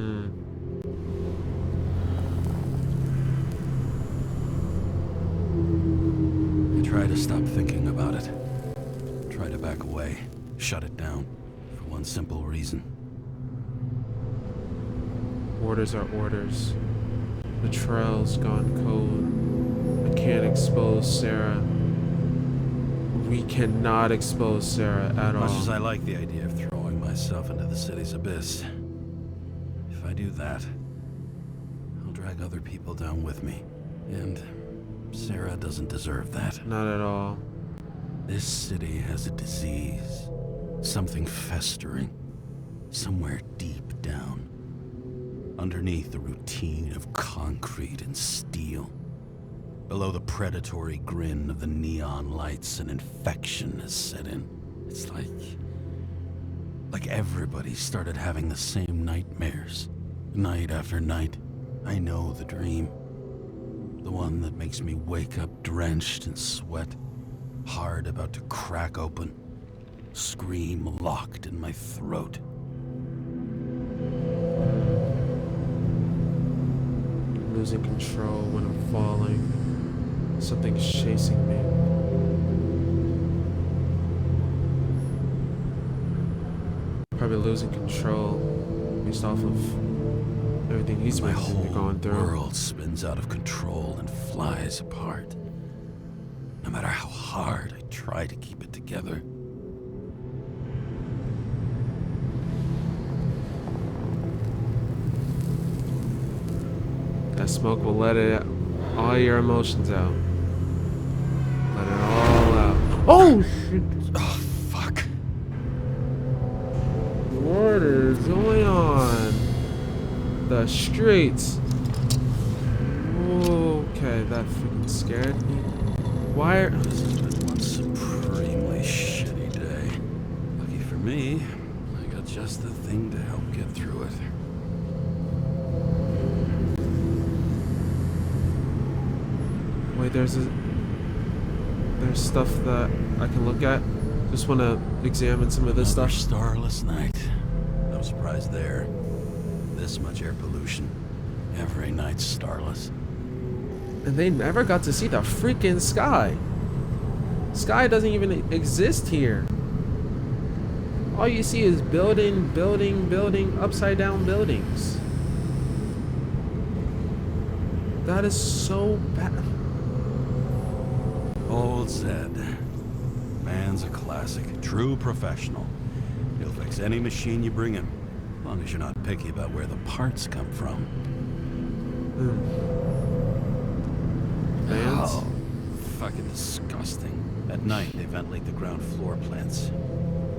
try to stop thinking about it. Try to back away, shut it down, for one simple reason. Orders are orders. The trail's gone cold. I can't expose Sarah. We cannot expose Sarah at all. Much as I like the idea of throwing myself into the city's abyss, if I do that, I'll drag other people down with me. And Sarah doesn't deserve that. Not at all. This city has a disease. Something festering. Somewhere deep down. Underneath the routine of concrete and steel. Below the predatory grin of the neon lights, an infection has set in. It's like everybody started having the same nightmares. Night after night. I know the dream. The one that makes me wake up drenched in sweat. Heart about to crack open. Scream locked in my throat. Losing control when I'm falling. Something's chasing me. Probably losing control based off of everything he's My been whole going through. world spins out of control and flies apart. No matter how hard I try to keep it together. That smoke will let all your emotions out. Let it all out. Oh shit! Oh, fuck. What is going on? The streets. Okay, that freaking scared me. Why are... This has been one supremely shitty day. Lucky for me, I got just the thing to help get through it. Wait, there's stuff that I can look at. Just want to examine some of this Another stuff. starless night. No surprise there. This much air pollution. Every night starless. And they never got to see the freaking sky. Sky doesn't even exist here. All you see is building, upside down buildings. That is so bad. Old Zed. Man's a classic. True professional. He'll fix any machine you bring him. As long as you're not picky about where the parts come from. Fans? Oh, fucking disgusting. At night, they ventilate the ground floor plants.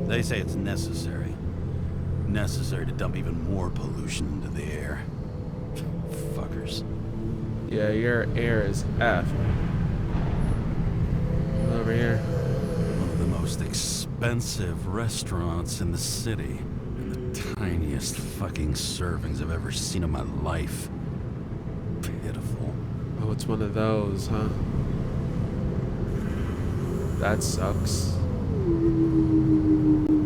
They say it's necessary. necessary to dump even more pollution into the air. Fuckers. Yeah, your air is F. Over here. One of the most expensive restaurants in the city. And the tiniest fucking servings I've ever seen in my life. Pitiful. Oh, it's one of those, huh? That sucks.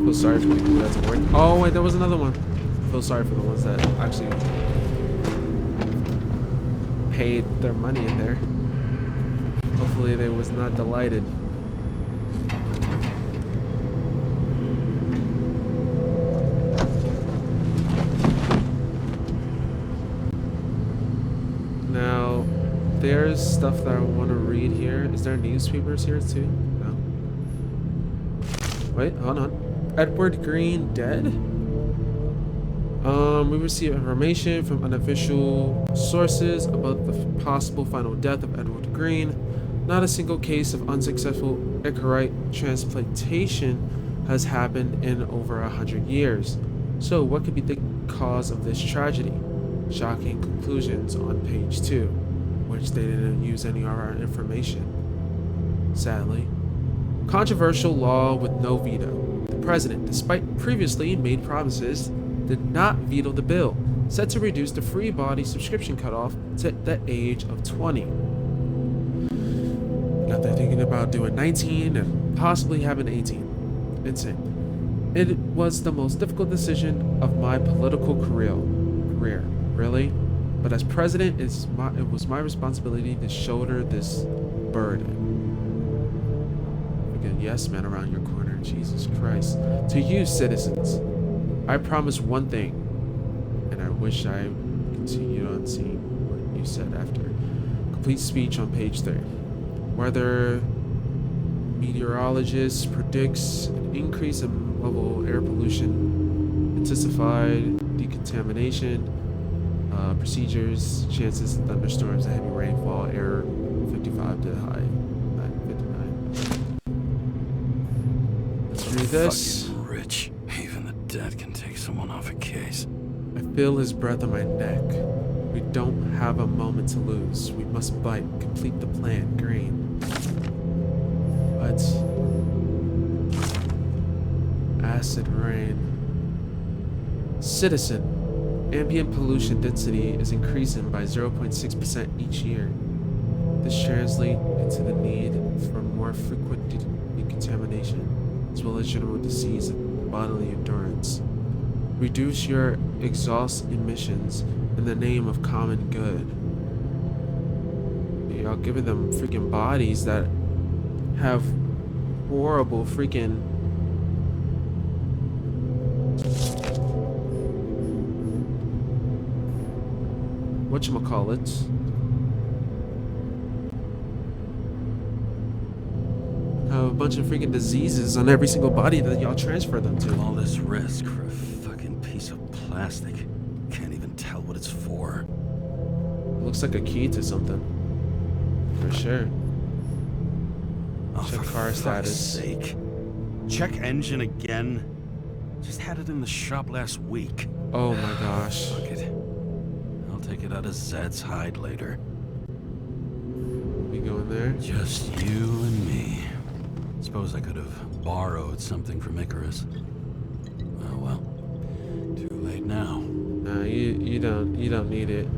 Feel sorry for the people that's working. Oh wait, there was another one. Feel sorry for the ones that actually paid their money in there. Hopefully they was not delighted. Now, there's stuff that I want to read here. Is there newspapers here too? No. Wait, hold on. Edward Green dead? We received information from unofficial sources about the possible final death of Edward Green. Not a single case of unsuccessful Icarite transplantation has happened in over 100 years. So what could be the cause of this tragedy? Shocking conclusions on page 2, which they didn't use any of our information. Sadly. Controversial law with no veto. The president, despite previously made promises, did not veto the bill, set to reduce the free body subscription cutoff to the age of 20. Now they're thinking about doing 19 and possibly having 18. Insane. It was the most difficult decision of my political career. Really? But as president, it was my responsibility to shoulder this burden. Again, yes, man, around your corner. Jesus Christ. To you, citizens, I promise one thing, and I wish I continued on seeing what you said after. Complete speech on page 3. Whether meteorologists predicts an increase in level air pollution, intensified decontamination, procedures, chances of thunderstorms and heavy rainfall, air 55 to high 59. Let's read this. Fucking rich. Even the dead can take someone off a case. I feel his breath on my neck. We don't have a moment to lose. We must bite. Complete the plan. Green. What? Acid rain. Citizen. Ambient pollution density is increasing by 0.6% each year. This translates into the need for more frequent decontamination, as well as general disease and bodily endurance. Reduce your exhaust emissions in the name of common good. Y'all giving them freaking bodies that have horrible freaking whatchamacallit. Have a bunch of freaking diseases on every single body that y'all transfer them to. All this risk for a fucking piece of plastic. Can't even tell what it's for. It looks like a key to something. For sure. Oh, Check for car fuck's status. sake. Check engine again. Just had it in the shop last week. Oh my gosh. Fuck it. I'll take it out of Zed's hide later. We going there? Just you and me. Suppose I could have borrowed something from Icarus. Oh well. Too late now. Nah, you don't need it.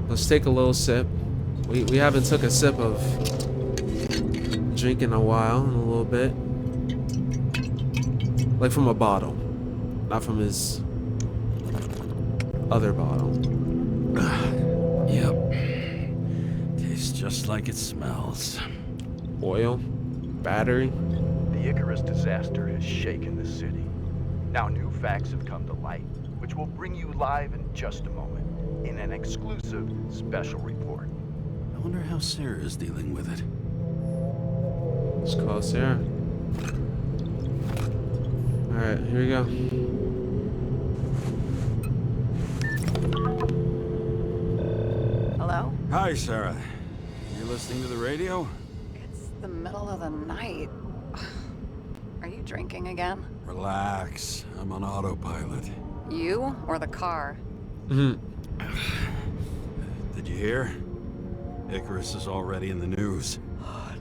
Let's take a little sip. We haven't took a sip of drink in a while, in a little bit. Like from a bottle, not from his other bottle. Yep. Tastes just like it smells. Oil, battery. The Icarus disaster has shaken the city. Now new facts have come to light, which will bring you live in just a moment, in an exclusive special report. I wonder how Sarah's dealing with it. Let's call Sarah. Alright, here we go. Hello? Hi, Sarah. You listening to the radio? It's the middle of the night. Are you you drinking again? Relax. I'm on autopilot. You or the car? Mhm. Did you hear? Icarus is already in the news.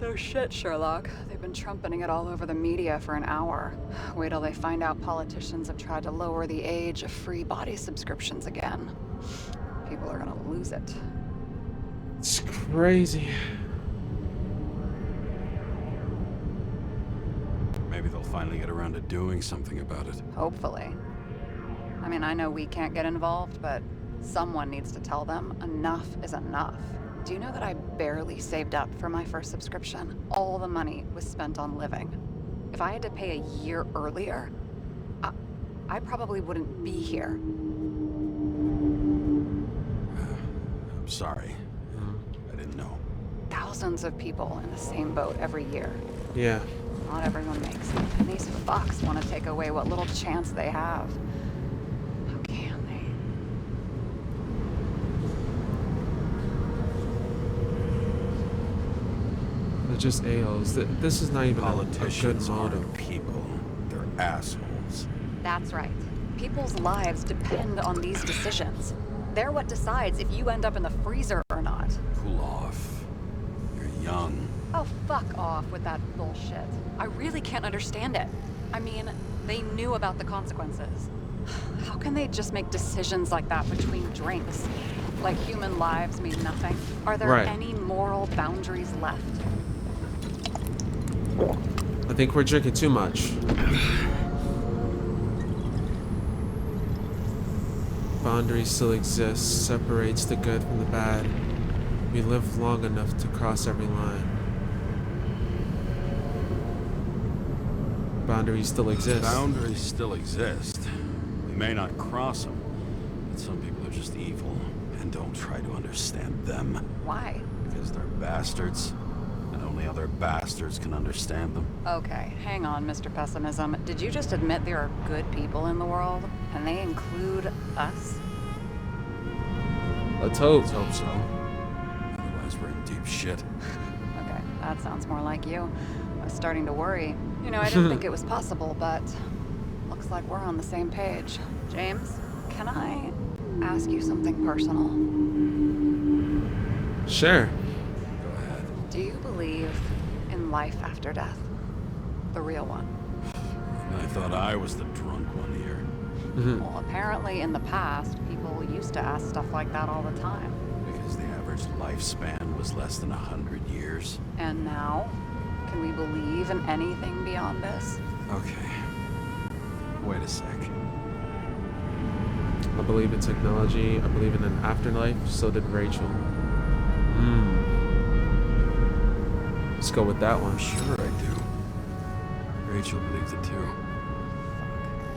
No shit, Sherlock. They've been trumpeting it all over the media for an hour. Wait till they find out politicians have tried to lower the age of free body subscriptions again. People are gonna lose it. It's crazy. Maybe they'll finally get around to doing something about it. Hopefully. I mean, I know we can't get involved, but someone needs to tell them enough is enough. Do you know that I barely saved up for my first subscription? All the money was spent on living. If I had to pay a year earlier, I probably wouldn't be here. I'm sorry. I didn't know. Thousands of people in the same boat every year. Yeah. Not everyone makes it, and these fucks want to take away what little chance they have. How can they? They're just a-holes. This is not even a good Politicians motive. aren't people. They're assholes. That's right. People's lives depend on these decisions. They're what decides if you end up in the freezer or not. Cool off. You're young. Oh, fuck off with that bullshit. I really can't understand it. I mean, they knew about the consequences. How can they just make decisions like that between drinks? Like human lives mean nothing? Are there Right. any moral boundaries left? I think we're drinking too much. Boundary still exists, separates the good from the bad. We live long enough to cross every line. Boundaries still exist. Boundaries still exist. We may not cross them, but some people are just evil and don't try to understand them. Why? Because they're bastards, and only other bastards can understand them. Okay, hang on, Mr. Pessimism. Did you just admit there are good people in the world? And they include us? Let's hope. Let's hope so. Otherwise, we're in deep shit. Okay, that sounds more like you. I was starting to worry. You know, I didn't think it was possible, but looks like we're on the same page. James, can I ask you something personal? Sure. Go ahead. Do you believe in life after death? The real one? I thought I was the drunk one here. Well, apparently in the past, people used to ask stuff like that all the time. Because the average lifespan was less than 100 years. And now? Can we believe in anything beyond this? Okay. Wait a sec. I believe in technology. I believe in an afterlife. So did Rachel. Let's go with that one. Sure I do. Rachel believes it too.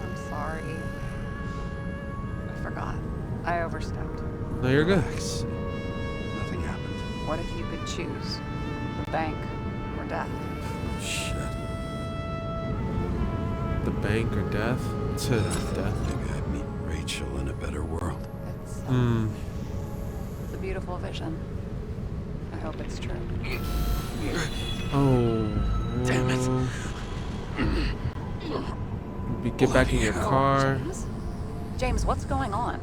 I'm sorry. I forgot. I overstepped. No, you're good. Relax. Nothing happened. What if you could choose? The bank or death? Shit. The bank or death? To death. Maybe I'd meet Rachel in a better world. It's Hmm. a beautiful vision. I hope it's true. Oh. Damn it. Get back in your Bloody hell. car. James, what's going on?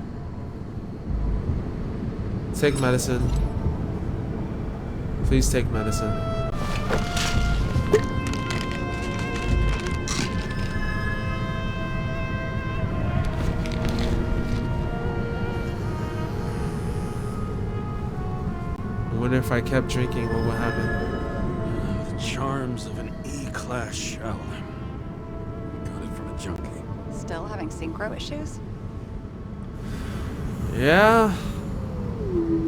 Take medicine. Please take medicine. I wonder if I kept drinking, what would happen? The charms of an E-class shell. Got it from a junkie. Still having synchro issues? Yeah.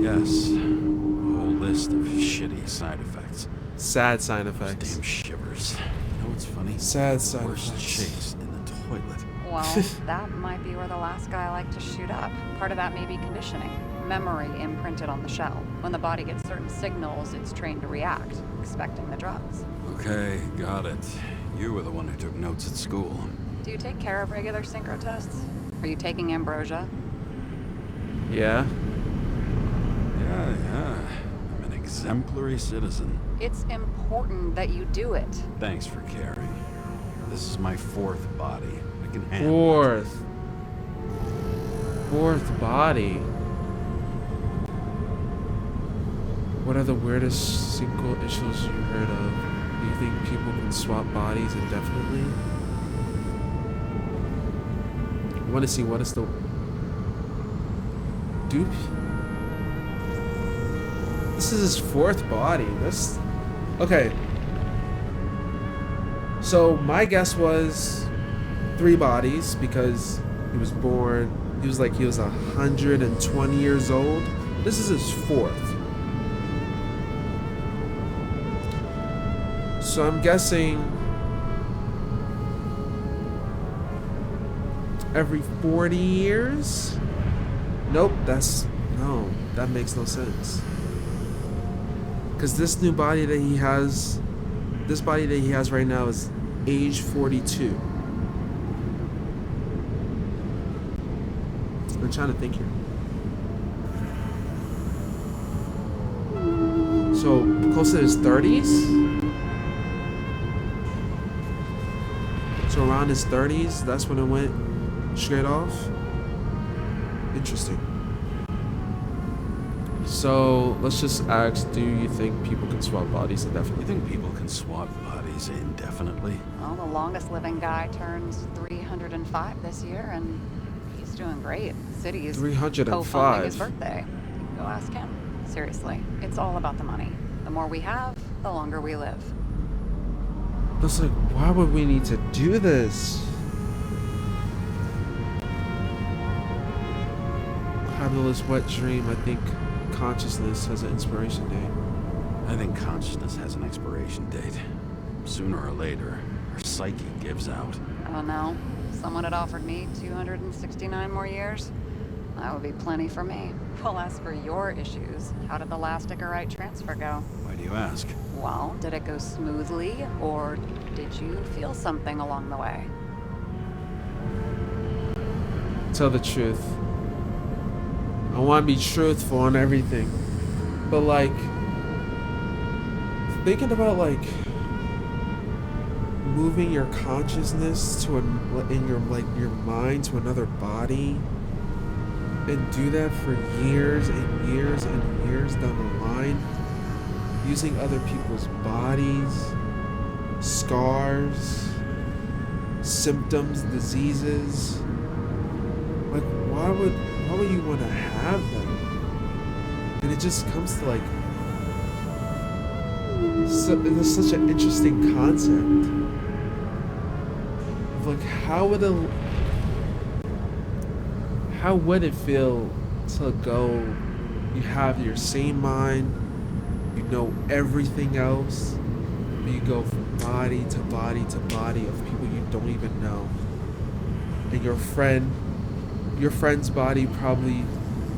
Yes. A whole list of shitty side effects. Sad side Those effects. damn shivers. You know what's funny? Sad side Worst effects. chase in the toilet. Well, that might be where the last guy liked to shoot up. Part of that may be conditioning. Memory imprinted on the shell. When the body gets certain signals, it's trained to react, expecting the drugs. Okay, got it. You were the one who took notes at school. Do you take care of regular synchro tests? Are you taking ambrosia? Yeah. Yeah. I'm an exemplary citizen. It's important that you do it. Thanks for caring. This is my 4th body. I can handle it. Fourth body. What are the weirdest single issues you heard of? Do you think people can swap bodies indefinitely? I want to see what is the dupe. This is his 4th body. That's okay. So my guess was 3 bodies because he was born. He was 120 years old. This is his 4th. So I'm guessing every 40 years? Nope, no, that makes no sense. Because this new body that he has, right now is age 42. I'm trying to think here. So close to his 30s? So around his 30s, that's when it went straight off. Interesting. So let's just ask, do you think people can swap bodies indefinitely? You think people can swap bodies indefinitely? Well, the longest living guy turns 305 this year, and he's doing great. The city is 305. co-funding his birthday. You can go ask him. Seriously, it's all about the money. The more we have, the longer we live. It's like, why would we need to do this? Fabulous wet dream. I think consciousness has an expiration date. I think consciousness has an expiration date. Sooner or later, our psyche gives out. I don't know. If someone had offered me 269 more years, that would be plenty for me. Well, as for your issues, how did the last Icarite transfer go? Why do you ask? Well, did it go smoothly, or did you feel something along the way? Tell the truth. I want to be truthful on everything. But like, thinking about like moving your consciousness to your mind to another body, and do that for years and years and years down the line, using other people's bodies, scars, symptoms, diseases. Like, why would you want to have them? And it just comes to like, it's such an interesting concept of like, how would it feel to go, you have your same mind, you know everything else, but you go from body to body to body of people you don't even know, and your friend's body probably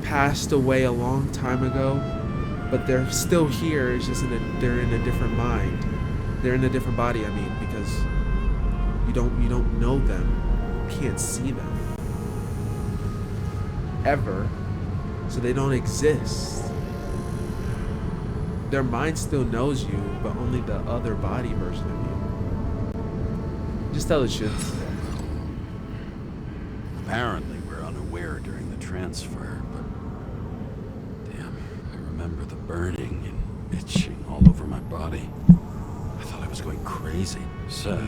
passed away a long time ago, but they're still here. It's just they're in a different mind. They're in a different body. I mean, because you don't know them, you can't see them ever, so they don't exist. Their mind still knows you, but only the other body version of you. Just tell the truth. Apparently, we're unaware during the transfer, but damn, I remember the burning and itching all over my body. I thought I was going crazy. Seth,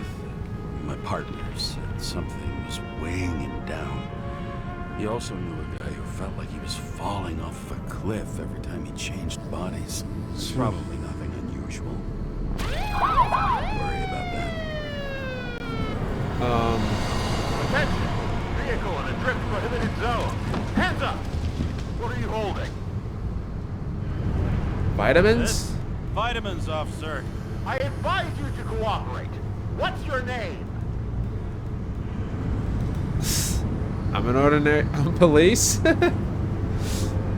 my partner, said something was weighing him down. He also knew a guy who felt like he was falling off a cliff every time he changed bodies. Probably nothing unusual. Don't worry about that. Attention! Vehicle in a drift prohibited zone. Hands up! What are you holding? Vitamins? Vitamins, officer. I advise you to cooperate. What's your name? I'm police.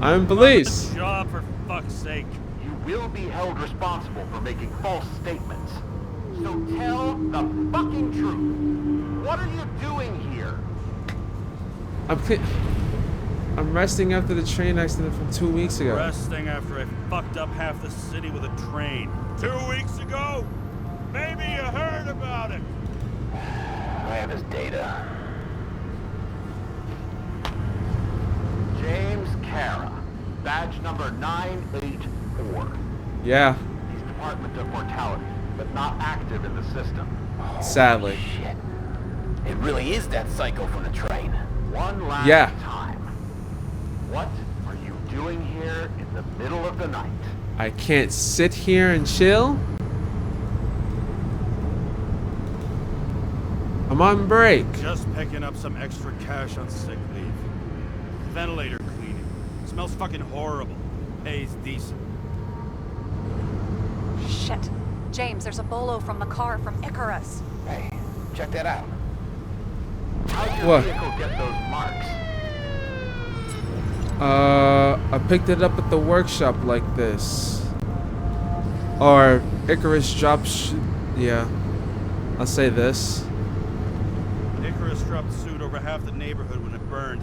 I'm police. Job, for fuck's sake. You will be held responsible for making false statements. So tell the fucking truth. What are you doing here? I'm resting after the train accident from 2 weeks ago. Resting after I fucked up half the city with a train. 2 weeks ago? Maybe you heard about it. I have his data. James Kara, badge number 984. Yeah, He's Department of Mortality, but not active in the system. sadly. Shit. It really is that psycho from the train. One last Yeah. time. What are you doing here in the middle of the night? I can't sit here and chill. I'm on break. Just picking up some extra cash on sick leave. Ventilator cleaning. Smells fucking horrible. Pays decent. Shit. James, there's a bolo from the car from Icarus. Hey, check that out. How'd your What? vehicle get those marks? I picked it up at the workshop like this. Or Icarus drops. Yeah, I'll say this. Icarus dropped suit over half the neighborhood when it burned.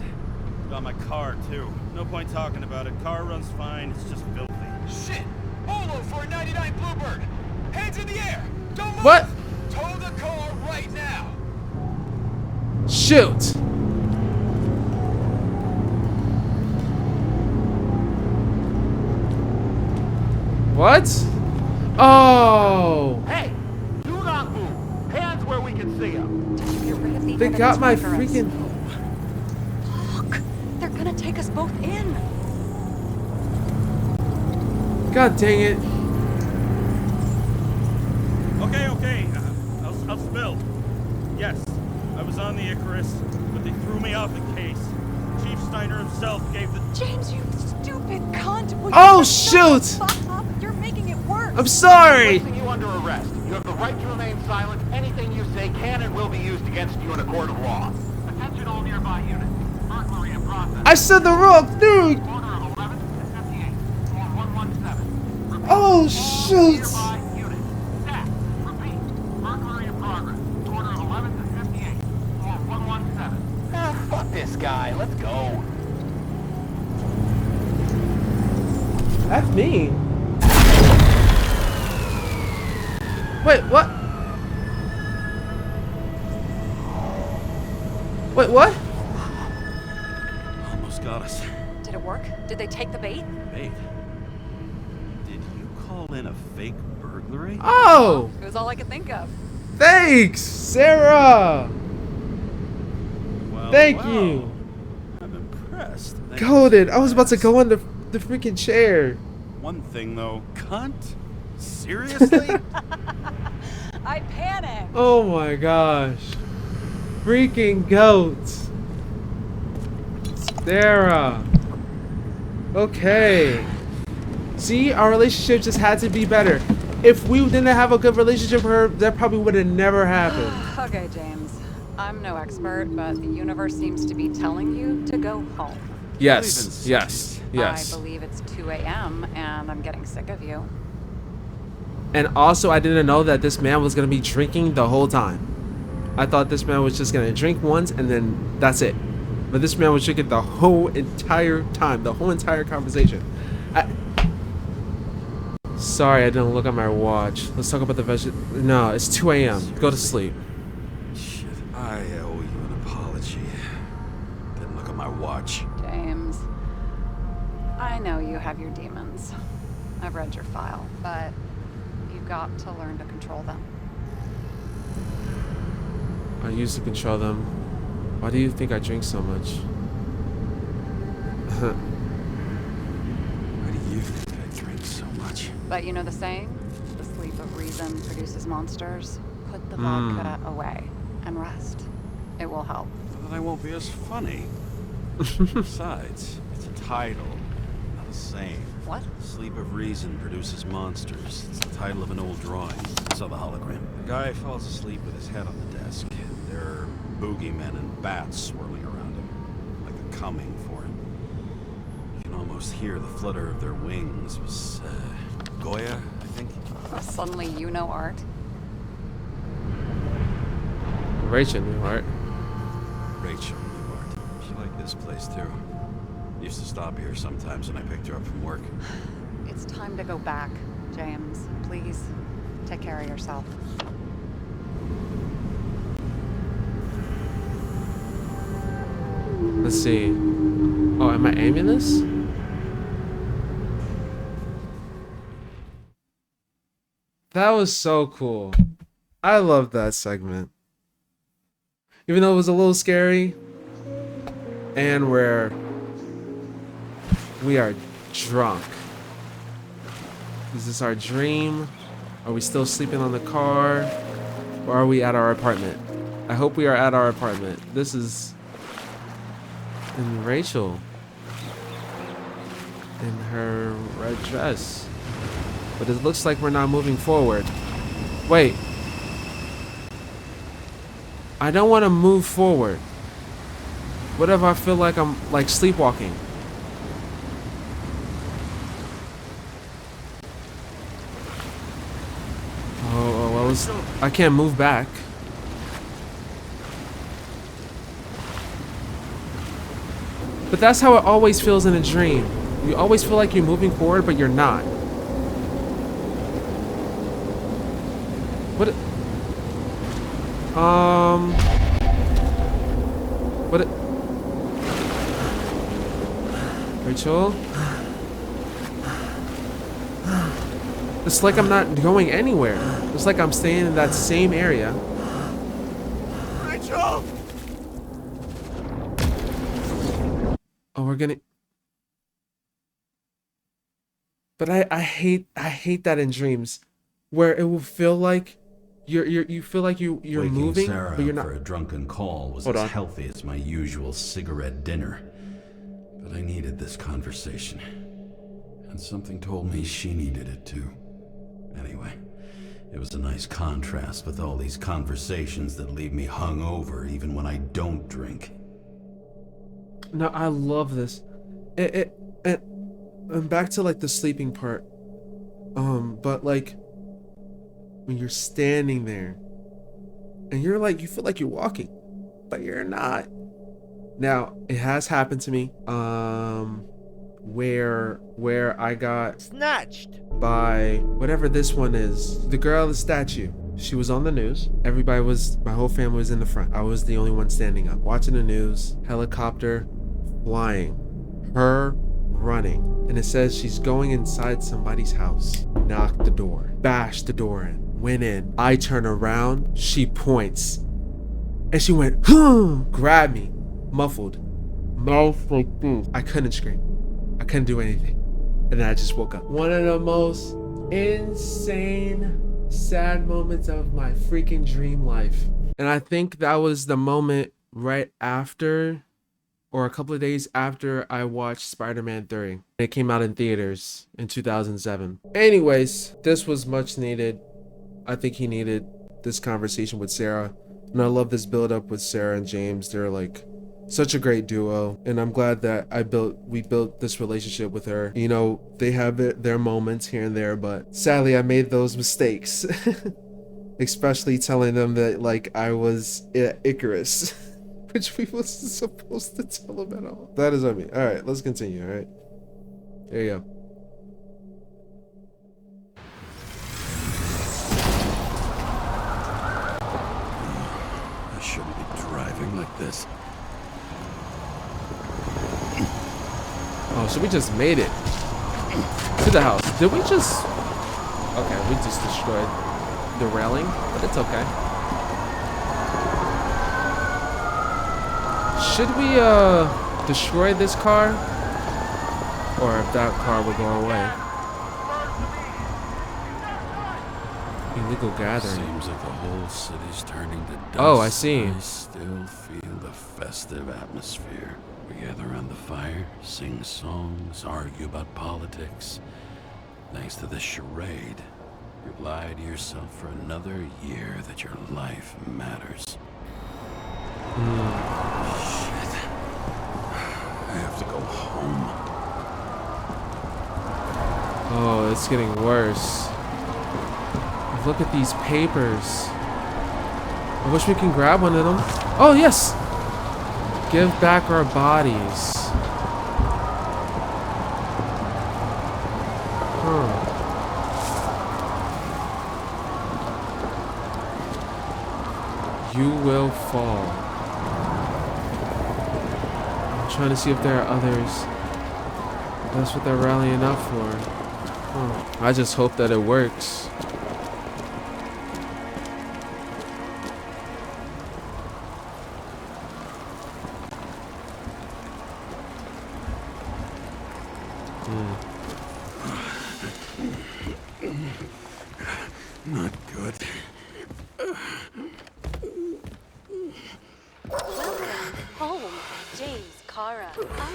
Got my car, too. No point talking about it. Car runs fine. It's just filthy. Shit! Bolo for a 99 Bluebird! Hands in the air! Don't move! What? Tow the car right now! Shoot! What? Oh! Hey! Do not move! Hands where we can see them! Get rid of the They evidence got my from Icarus. freaking. Look, they're gonna take us both in. God dang it. Okay. I'll spill. Yes, I was on the Icarus, but they threw me off the case. Chief Steiner himself gave the... James, you stupid cunt! Will you Oh, just shut the shoot! fuck up? You're making it worse. I'm sorry! Placing you under arrest. You have the right to remain silent. Anything you say can and will be used against you in a court of law. Attention all nearby units. Burglary in process. I said the wrong dude! Order of 11 to 58. Form 117. Repeat. Oh, All shoot! nearby units. Staff. Repeat. Burglary in progress. Order of 11 to 58. Form 117. Ah, fuck this guy. Let's go. That's me. Wait, what? Wait, what? Almost got us. Did it work? Did they take the bait? Wait. Did you call in a fake burglary? Oh! It was all I could think of. Thanks, Sarah! Well, Thank wow. you. I'm impressed. Thank Goaded. you. I was about to go on the freaking chair. One thing though, cunt? Seriously? I panicked. Oh my gosh. Freaking goats. Sarah. Okay. See, our relationship just had to be better. If we didn't have a good relationship with her, that probably would have never happened. Okay, James. I'm no expert, but the universe seems to be telling you to go home. Yes, yes, I yes. believe it's 2 a.m. and I'm getting sick of you. And also, I didn't know that this man was going to be drinking the whole time. I thought this man was just going to drink once and then that's it. But this man was drinking the whole entire time, the whole entire conversation. Sorry, I didn't look at my watch. Let's talk about the No, it's 2 a.m. Go to sleep. Shit, I owe you an apology. Didn't look at my watch. James, I know you have your demons. I've read your file, but you've got to learn to control them. I used to control them. Why do you think I drink so much? Why do you think I drink so much? But you know the saying? The sleep of reason produces monsters. Put the vodka away and rest. It will help. So that I won't be as funny. Besides, it's a title, not a saying. What? Sleep of Reason produces monsters. It's the title of an old drawing. I saw the hologram. The guy falls asleep with his head on the desk. There are boogeymen and bats swirling around him, like they're coming for him. You can almost hear the flutter of their wings. It was Goya, I think. Suddenly you know art. Rachel knew art. Rachel Newhart. She liked this place too. Used to stop here sometimes when I picked her up from work. It's time to go back, James. Please, take care of yourself. Let's see. Oh, am I aiming this? That was so cool. I love that segment. Even though it was a little scary, and we are drunk. Is this our dream? Are we still sleeping on the car? Or are we at our apartment? I hope we are at our apartment. This is... And Rachel. In her red dress. But it looks like we're not moving forward. Wait. I don't want to move forward. What if I feel like I'm like sleepwalking? Oh, well, I can't move back. But that's how it always feels in a dream. You always feel like you're moving forward, but you're not. What? What? Rachel? It's like I'm not going anywhere. It's like I'm staying in that same area. Rachel! Oh, we're gonna... But I hate that in dreams, where it will feel like you feel like you're Waking moving, Sarah but you're up not. for a drunken call was Hold as on. healthy as my usual cigarette dinner. But I needed this conversation. And something told me she needed it too. Anyway, it was a nice contrast with all these conversations that leave me hungover even when I don't drink. No, I love this. And back to like the sleeping part. But like when you're standing there and you're like, you feel like you're walking, but you're not. Now, it has happened to me. Where I got Snatched! by whatever this one is, the girl, the statue. She was on the news. My whole family was in the front. I was the only one standing up, watching the news. Helicopter flying, her running, and it says she's going inside somebody's house. Knocked the door, bashed the door in, went in. I turn around, she points, and she went, grabbed me, muffled, mouth like this. I couldn't scream. I couldn't do anything. And then I just woke up. One of the most insane, sad moments of my freaking dream life. And I think that was the moment right after, or a couple of days after, I watched Spider-Man 3. It came out in theaters in 2007. Anyways, this was much needed. I think he needed this conversation with Sarah. And I love this build up with Sarah and James. They're like such a great duo, and I'm glad that we built this relationship with her. You know, they have their moments here and there, but sadly I made those mistakes. Especially telling them that like I was Icarus, which we wasn't supposed to tell them at all. That is on me. All right, let's continue. All right, there you go. I shouldn't be driving like this. Oh, so we just made it to the house. Did we just... Okay, we just destroyed the railing, but it's okay. Should we destroy this car? Or if that car would go away? Illegal gathering. Seems like the whole city's turning to dust. Oh, I see. I still feel the festive atmosphere. We gather around the fire, sing songs, argue about politics. Thanks to this charade, you lie to yourself for another year that your life matters. Shit. I have to go home. Oh, it's getting worse. Look at these papers. I wish we can grab one of them. Oh, yes! Give back our bodies. You will fall. trying to see if there are others. That's what they're rallying up for. Oh, I just hope that it works. Not good. Welcome home, James, Kara.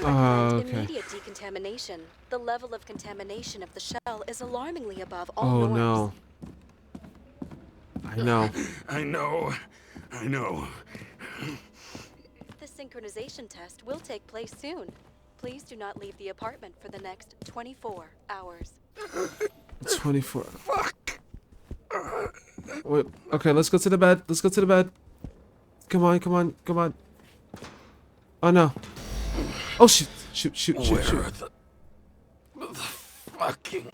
I recommend immediate decontamination. The level of contamination of the shell is alarmingly above all Oh norms. no. I know. I know. The synchronization test will take place soon. Please do not leave the apartment for the next 24 hours. 24. Fuck. Wait. Okay, let's go to the bed. Let's go to the bed. Come on, come on, come on. Oh no. Oh shoot. Shoot. Where are the fucking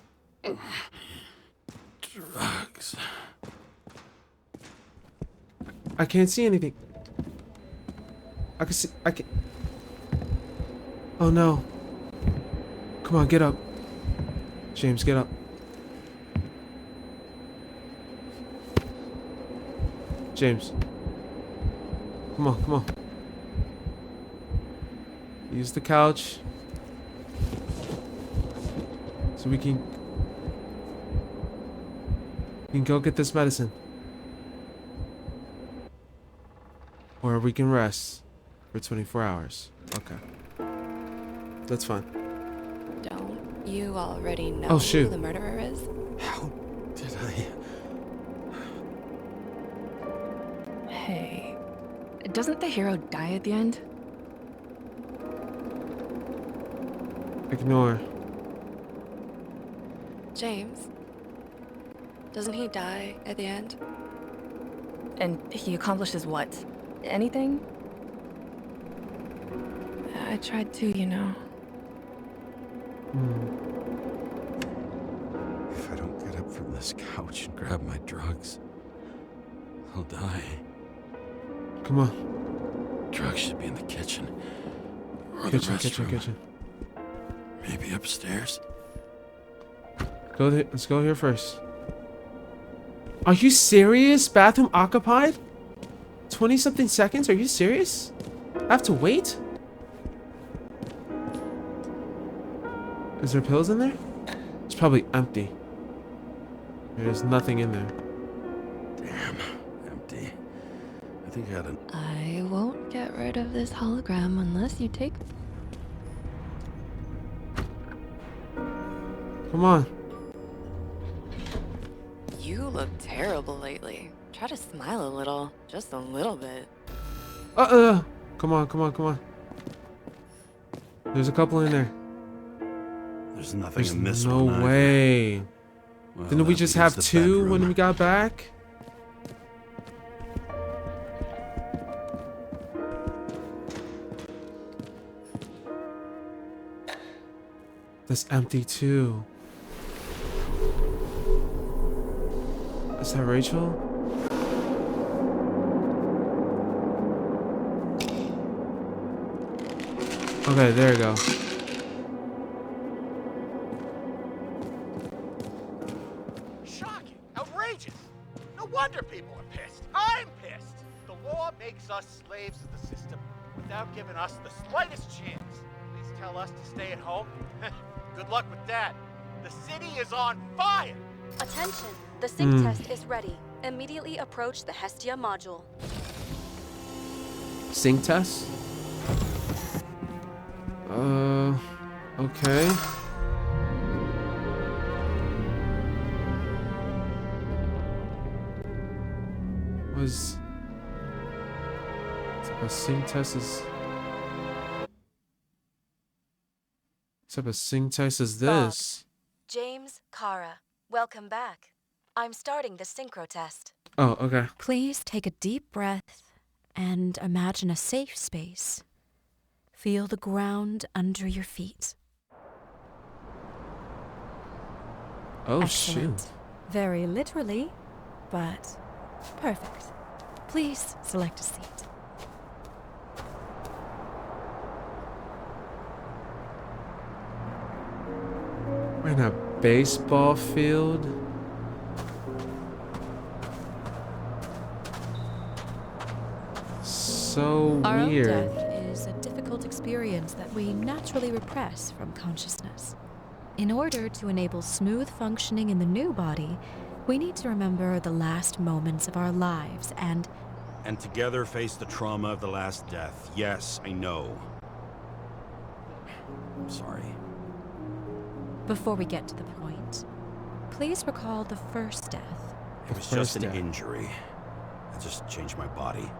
drugs? I can't see anything. I can. Oh no. Come on, get up. James, get up. James. Come on. Use the couch. So we can go get this medicine. Or we can rest for 24 hours. Okay. That's fine. Don't you already know Oh, shoot. who the murderer is? How did I... Hey, doesn't the hero die at the end? Ignore. James? Doesn't he die at the end? And he accomplishes what? Anything? I tried to, you know. If I don't get up from this couch and grab my drugs, I'll die. Come on. Drugs should be in the kitchen. Or the restroom. Kitchen. Maybe upstairs. Go there. Let's go here first. Are you serious? Bathroom occupied? 20-something seconds? Are you serious? I have to wait? Is there pills in there? It's probably empty. There's nothing in there. Damn, empty. I think I had an... I won't get rid of this hologram unless you take... Come on. You look terrible lately. Try to smile a little. Just a little bit. Come on. There's a couple in there. There's nothing There's in this no one either. way. Well, Didn't we that just leaves have the 2 bedroom. when we got back? That's empty too. Is that Rachel? Okay, there you go. Shocking! Outrageous! No wonder people are pissed. I'm pissed! The law makes us slaves of the system without giving us the slightest chance. Please tell us to stay at home. Good luck with that. The city is on fire! Attention, the sync test is ready. Immediately approach the Hestia module. Sync test? Okay. Was a sync test is what type of sync test is this? James, Kara, welcome back. I'm starting the synchro test. Oh, okay. Please take a deep breath and imagine a safe space. Feel the ground under your feet. Oh, Excellent. shoot. Very literally, but perfect. Please select a seat. We're in a baseball field. So Our own weird. death is a difficult experience that we naturally repress from consciousness. In order to enable smooth functioning in the new body, we need to remember the last moments of our lives and together face the trauma of the last death. Yes, I know. I'm sorry. before we get to the point, please recall the first death. It was just an injury. I just changed my body.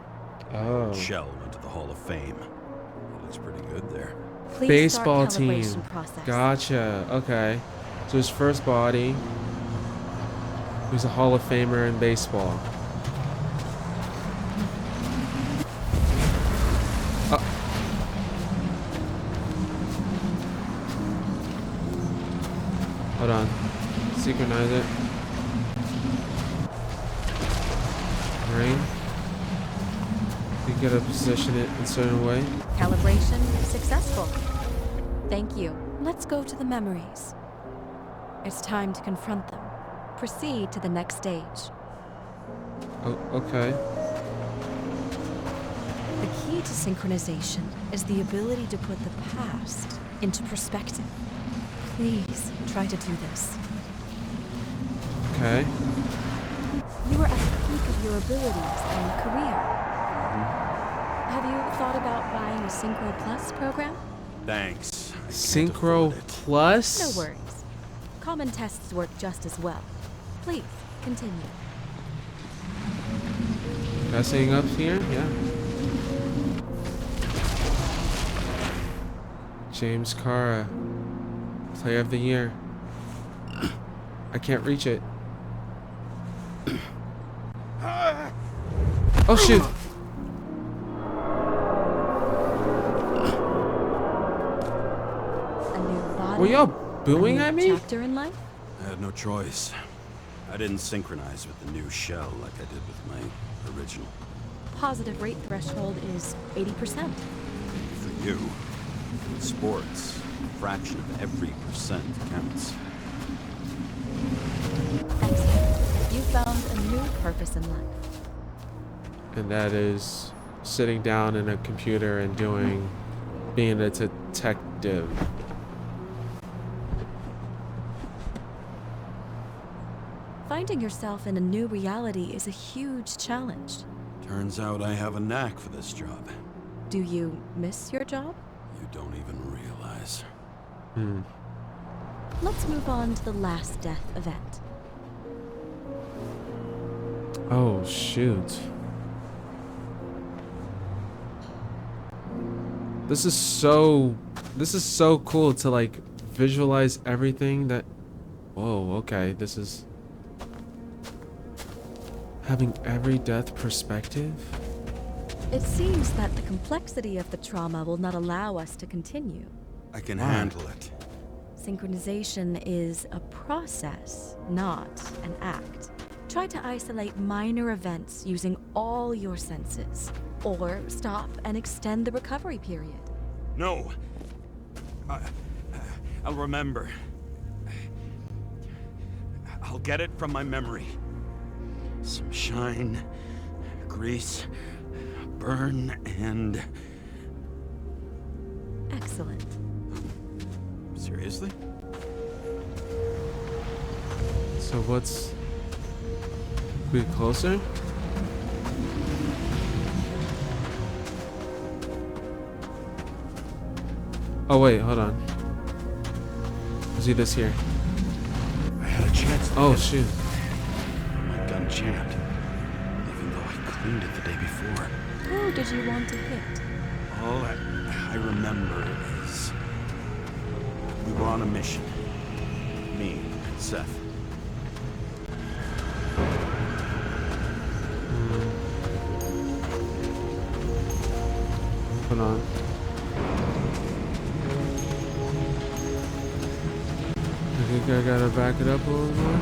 Oh. Shell went to the Hall of Fame. It looks pretty good there. Please Baseball start team. calibration process. Gotcha. Okay. So his first body. He was a Hall of Famer in baseball. Hold on. Synchronize it. Right. You gotta position it in a certain way. Calibration successful. Thank you. Let's go to the memories. It's time to confront them. Proceed to the next stage. Oh, okay. The key to synchronization is the ability to put the past into perspective. Please try to do this. Okay. You are at the peak of your abilities and career. Have you thought about buying a Synchro Plus program? Thanks. Synchro Plus? No worries. Common tests work just as well. Please, continue. Messing up here? Yeah. James Cara. Player of the Year. I can't reach it. Oh shoot! A new body. Were y'all booing a at new me? chapter in life? I had no choice. I didn't synchronize with the new shell like I did with my original. Positive rate threshold is 80%. For you, in sports, a fraction of every percent counts. Excellent. You found a new purpose in life. And that is sitting down in a computer and being a detective. Finding yourself in a new reality is a huge challenge. Turns out I have a knack for this job. Do you miss your job? You don't even realize. Let's move on to the last death event. Oh shoot. This is so cool to like visualize everything that. Whoa, okay, this is having every death perspective. It seems that the complexity of the trauma will not allow us to continue. I can handle it. Synchronization is a process, not an act. Try to isolate minor events using all your senses, or stop and extend the recovery period. No. I'll remember. I'll get it from my memory. Some shine, grease, burn, and... Excellent. Seriously? So what's... We closer? Oh wait, hold on. I see this here. I had a chance to Oh hit shoot. my gun jammed, even though I cleaned it the day before. Who did you want to hit? All I remember is we were on a mission. Me and Seth. Hold on. I think I gotta back it up a little more.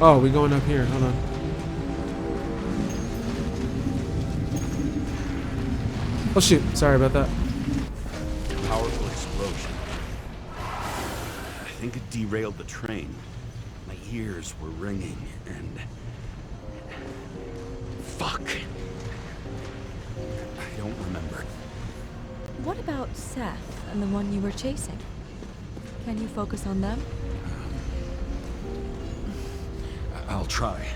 Oh, we going up here. Hold on. Oh shoot, sorry about that. Powerful explosion. think it derailed the train. My ears were ringing, and... Fuck. I don't remember. What about Seth and the one you were chasing? Can you focus on them? I'll try.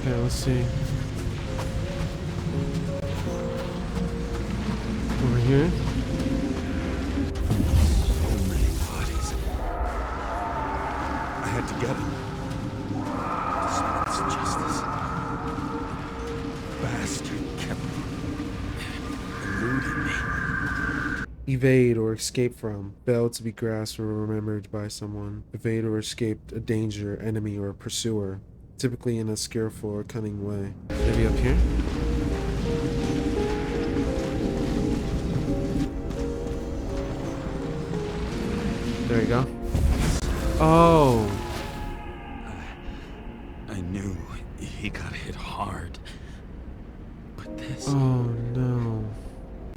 Okay, let's see. Over here. So many bodies. I had to get him. Despite justice. Bastard kept eluding me. Evade or escape from. Fail to be grasped or remembered by someone. Evade or escape a danger, enemy, or pursuer. Typically in a skillful or cunning way. Maybe up here? There you go. Oh! I knew he got hit hard. But this... Oh no.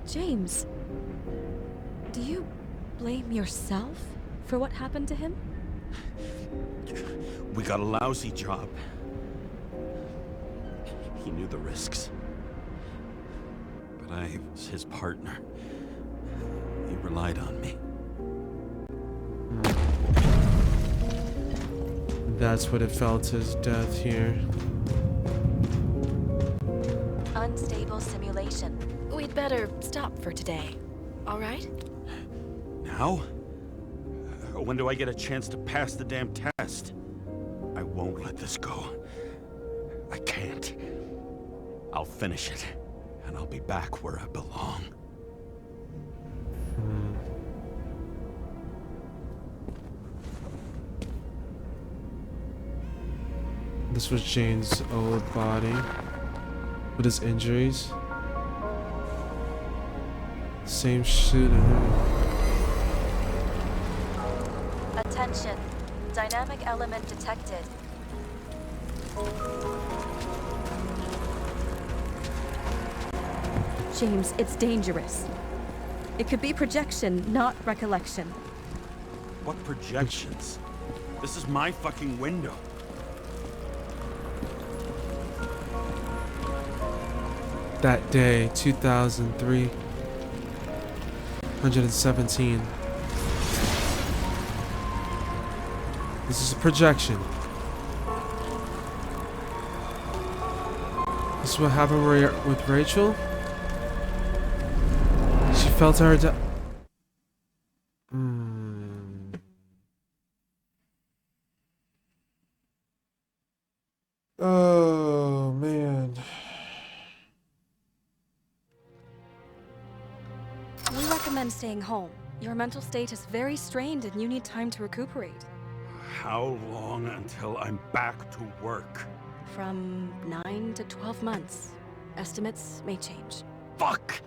James, do you blame yourself for what happened to him? We got a lousy job. He knew the risks. But I was his partner. He relied on me. That's what it felt as death here. Unstable simulation. We'd better stop for today. All right? Now? When do I get a chance to pass the damn test? I won't let this go. I can't. I'll finish it, and I'll be back where I belong. This was Jane's old body with his injuries. Same suit and everything. Attention. Dynamic element detected. James, it's dangerous. It could be projection, not recollection. What projections? This is my fucking window. That day, 2003, 117. This is a projection. This is what happened with Rachel. She felt her death. Oh, man. We recommend staying home. Your mental state is very strained and you need time to recuperate. How long until I'm back to work? From 9 to 12 months. Estimates may change. Fuck!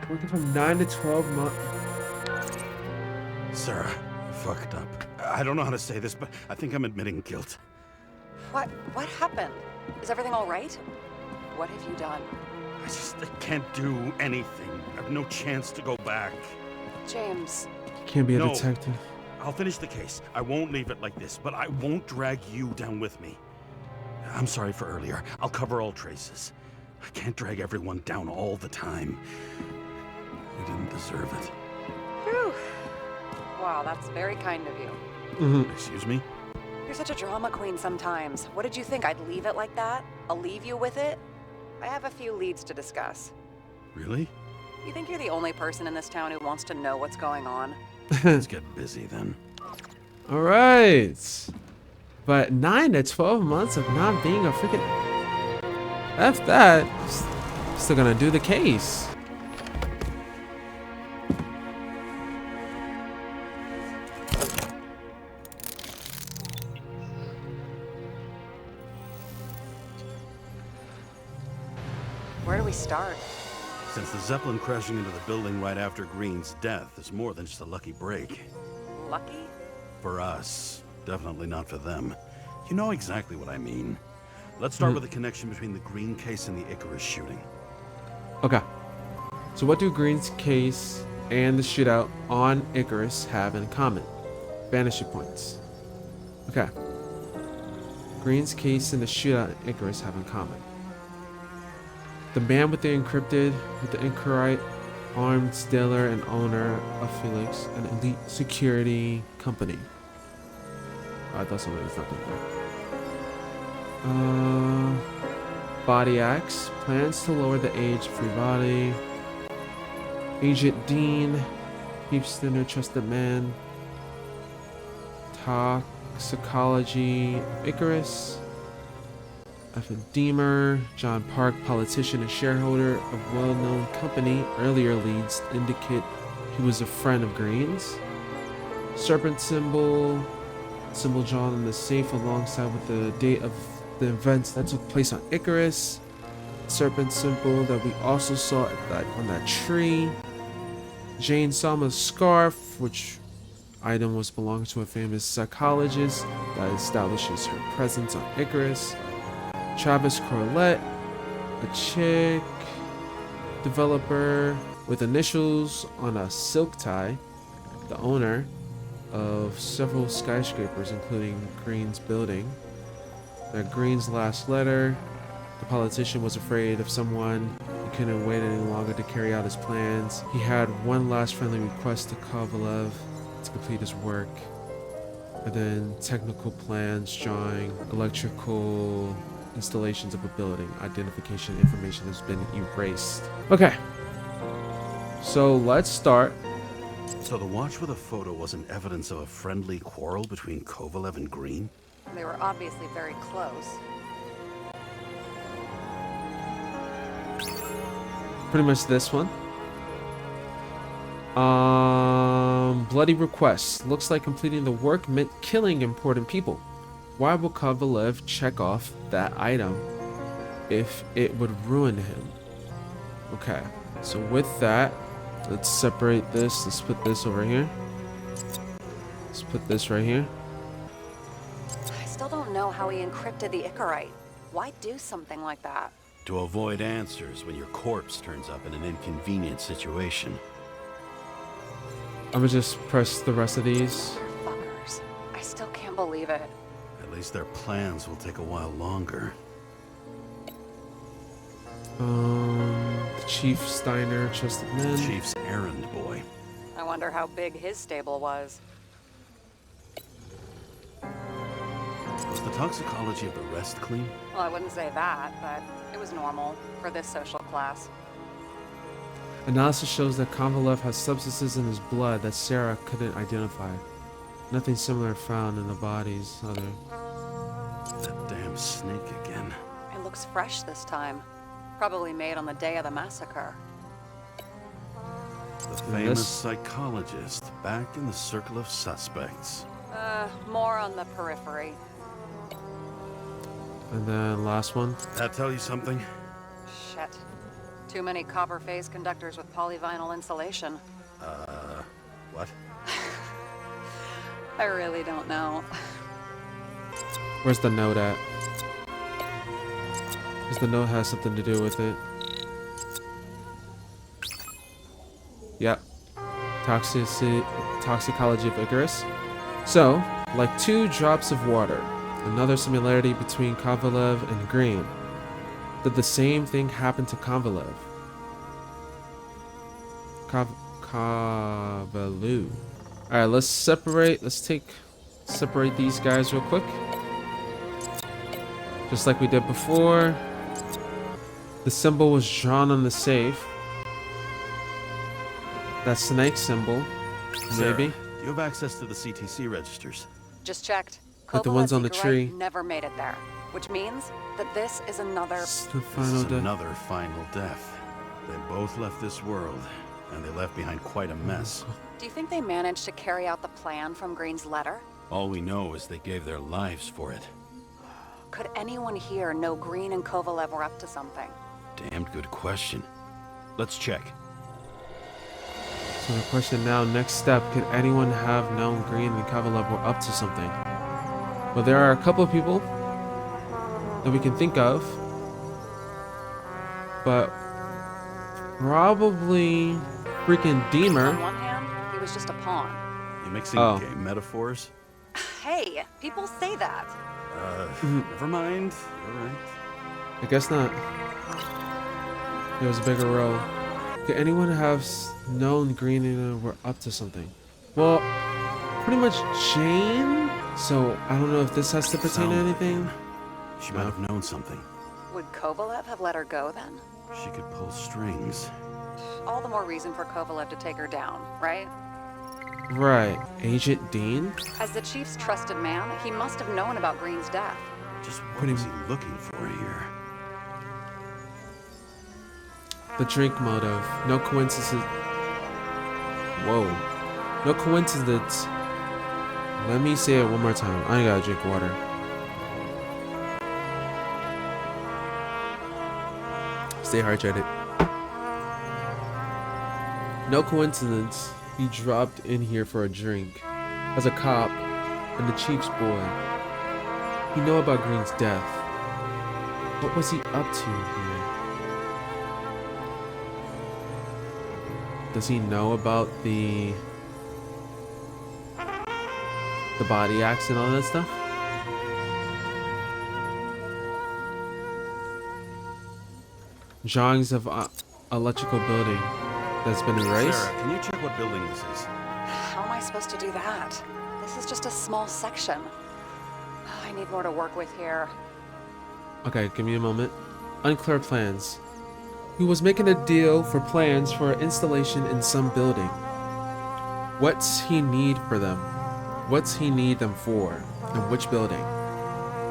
Working from 9 to 12 months. Sarah, I fucked up. I don't know how to say this, but I think I'm admitting guilt. What happened? Is everything all right? What have you done? I can't do anything. I have no chance to go back. James. Can't be a No. detective. I'll finish the case. I won't leave it like this, but I won't drag you down with me. I'm sorry for earlier. I'll cover all traces. I can't drag everyone down all the time. You didn't deserve it. Whew. Wow, that's very kind of you. Excuse me? You're such a drama queen sometimes. What did you think? I'd leave it like that? I'll leave you with it? I have a few leads to discuss. Really? You think you're the only person in this town who wants to know what's going on? Let's get busy then. All right. But 9 to 12 months of not being a freaking... F that. Still gonna do the case. Where do we start? Since the Zeppelin crashing into the building right after Green's death is more than just a lucky break. Lucky? For us. Definitely not for them. You know exactly what I mean. Let's start with the connection between the Green case and the Icarus shooting. Okay. So what do Green's case and the shootout on Icarus have in common? Vanishing points. Okay. Green's case and the shootout on Icarus have in common. The man with the Incarite armed dealer and owner of Felix, an elite security company. I thought somebody was not there. Body Axe plans to lower the age of free body. Agent Dean, keeps dinner, trusted man. Toxicology of Icarus. Evan Deemer, John Park, politician and shareholder of well-known company. Earlier leads indicate he was a friend of Green's. Serpent symbol drawn on the safe alongside with the date of the events that took place on Icarus. Serpent symbol that we also saw on that tree. Jane Salma's scarf, which item was belonging to a famous psychologist that establishes her presence on Icarus. Travis Corlett, a chick developer with initials on a silk tie, the owner of several skyscrapers, including Green's building. Green's last letter. The politician was afraid of someone. He couldn't wait any longer to carry out his plans. He had one last friendly request to Kovalev to complete his work. And then technical plans, drawing, electrical installations of a building. Identification information has been erased. Okay. So let's start. So the watch with a photo wasn't evidence of a friendly quarrel between Kovalev and Green? They were obviously very close. Pretty much this one. Bloody request. Looks like completing the work meant killing important people. Why would Kovalev check off that item if it would ruin him? Okay, so with that, let's separate this. Let's put this over here. Let's put this right here. I still don't know how he encrypted the Icarite. Why do something like that? To avoid answers when your corpse turns up in an inconvenient situation. I'm gonna just press the rest of these. Fuckers. I still can't believe it. At least their plans will take a while longer. Chief Steiner, trusted man. Chief's errand boy. I wonder how big his stable was. Was the toxicology of the rest clean? Well, I wouldn't say that, but it was normal for this social class. Analysis shows that Kovalev has substances in his blood that Sara couldn't identify. Nothing similar found in the bodies. That damn snake again. It looks fresh this time. Probably made on the day of the massacre. The famous psychologist back in the circle of suspects. More on the periphery. And then last one. That tell you something? Shit. Too many copper phase conductors with polyvinyl insulation. What? I really don't know. Where's the note at? Because the note has something to do with it. Yep. Toxicology of Icarus. So, like 2 drops of water, another similarity between Kovalev and Green. Did the same thing happen to Kovalev? Kovalev. Alright, let's separate. Separate these guys real quick. Just like we did before. The symbol was drawn on the safe. That snake symbol. Sara, Maybe. do you have access to the CTC registers? Just checked. Like the ones on the tree. Never made it there, which means that this is another. This is another final death. They both left this world, and they left behind quite a mess. Do you think they managed to carry out the plan from Green's letter? All we know is they gave their lives for it. Could anyone here know Green and Kovalev were up to something? Damned good question. Let's check. So the question now, next step, could anyone have known Green and Kovalev were up to something? Well, there are a couple of people that we can think of. But probably freaking Deemer. On one hand, he was just a pawn. You mixing game metaphors? Hey, people say that. Never mind. All right. I guess not. There was a bigger role. Could anyone have known Green and were up to something? Well, pretty much Jane. So I don't know if this has to pertain to anything. She might have known something. Would Kovalev have let her go then? She could pull strings. All the more reason for Kovalev to take her down, right? Right. Agent Dean? As the chief's trusted man, he must have known about Green's death. Just what is he looking for here? The drink motive. No coincidence. Whoa. No coincidence. Let me say it one more time. I gotta drink water. Stay hydrated. No coincidence. He dropped in here for a drink. As a cop and the chief's boy. He know about Green's death. What was he up to here? Does he know about the body axe and all that stuff? Drawings of electrical building that's been erased. Sarah, can you check what building this is? How am I supposed to do that? This is just a small section. I need more to work with here. Okay, give me a moment. Unclear plans. He was making a deal for plans for installation in some building. What's he need for them? What's he need them for? And which building?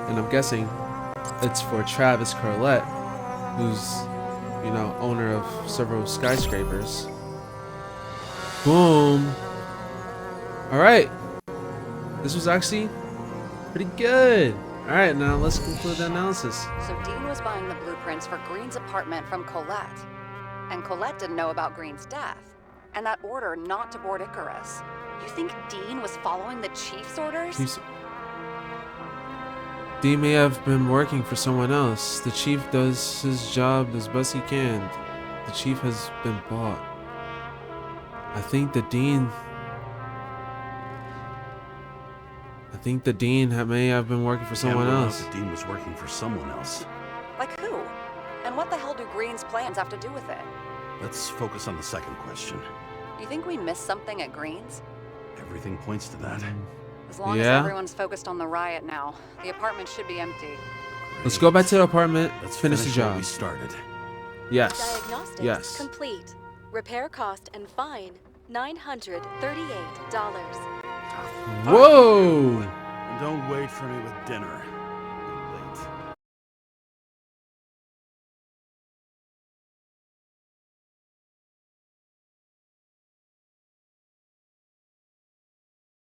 And I'm guessing it's for Travis Corlett, who's, you know, owner of several skyscrapers. Boom. All right. This was actually pretty good. All right, now let's conclude the analysis. So Dean was buying the blueprints for Green's apartment from Colette. And Colette didn't know about Green's death. And that order not to board Icarus. You think Dean was following the chief's orders? Dean may have been working for someone else. The chief does his job as best he can. The chief has been bought. I think the Dean may have been working for someone else. The Dean was working for someone else. Like who? And what the hell do Green's plans have to do with it? Let's focus on the second question. You think we missed something at Green's? Everything points to that. As long as everyone's focused on the riot now, the apartment should be empty. Great. Let's go back to the apartment. Let's finish the job. Where we started. Yes. Diagnostics Yes. complete. Repair cost and fine $938. Whoa! And don't wait for me with dinner.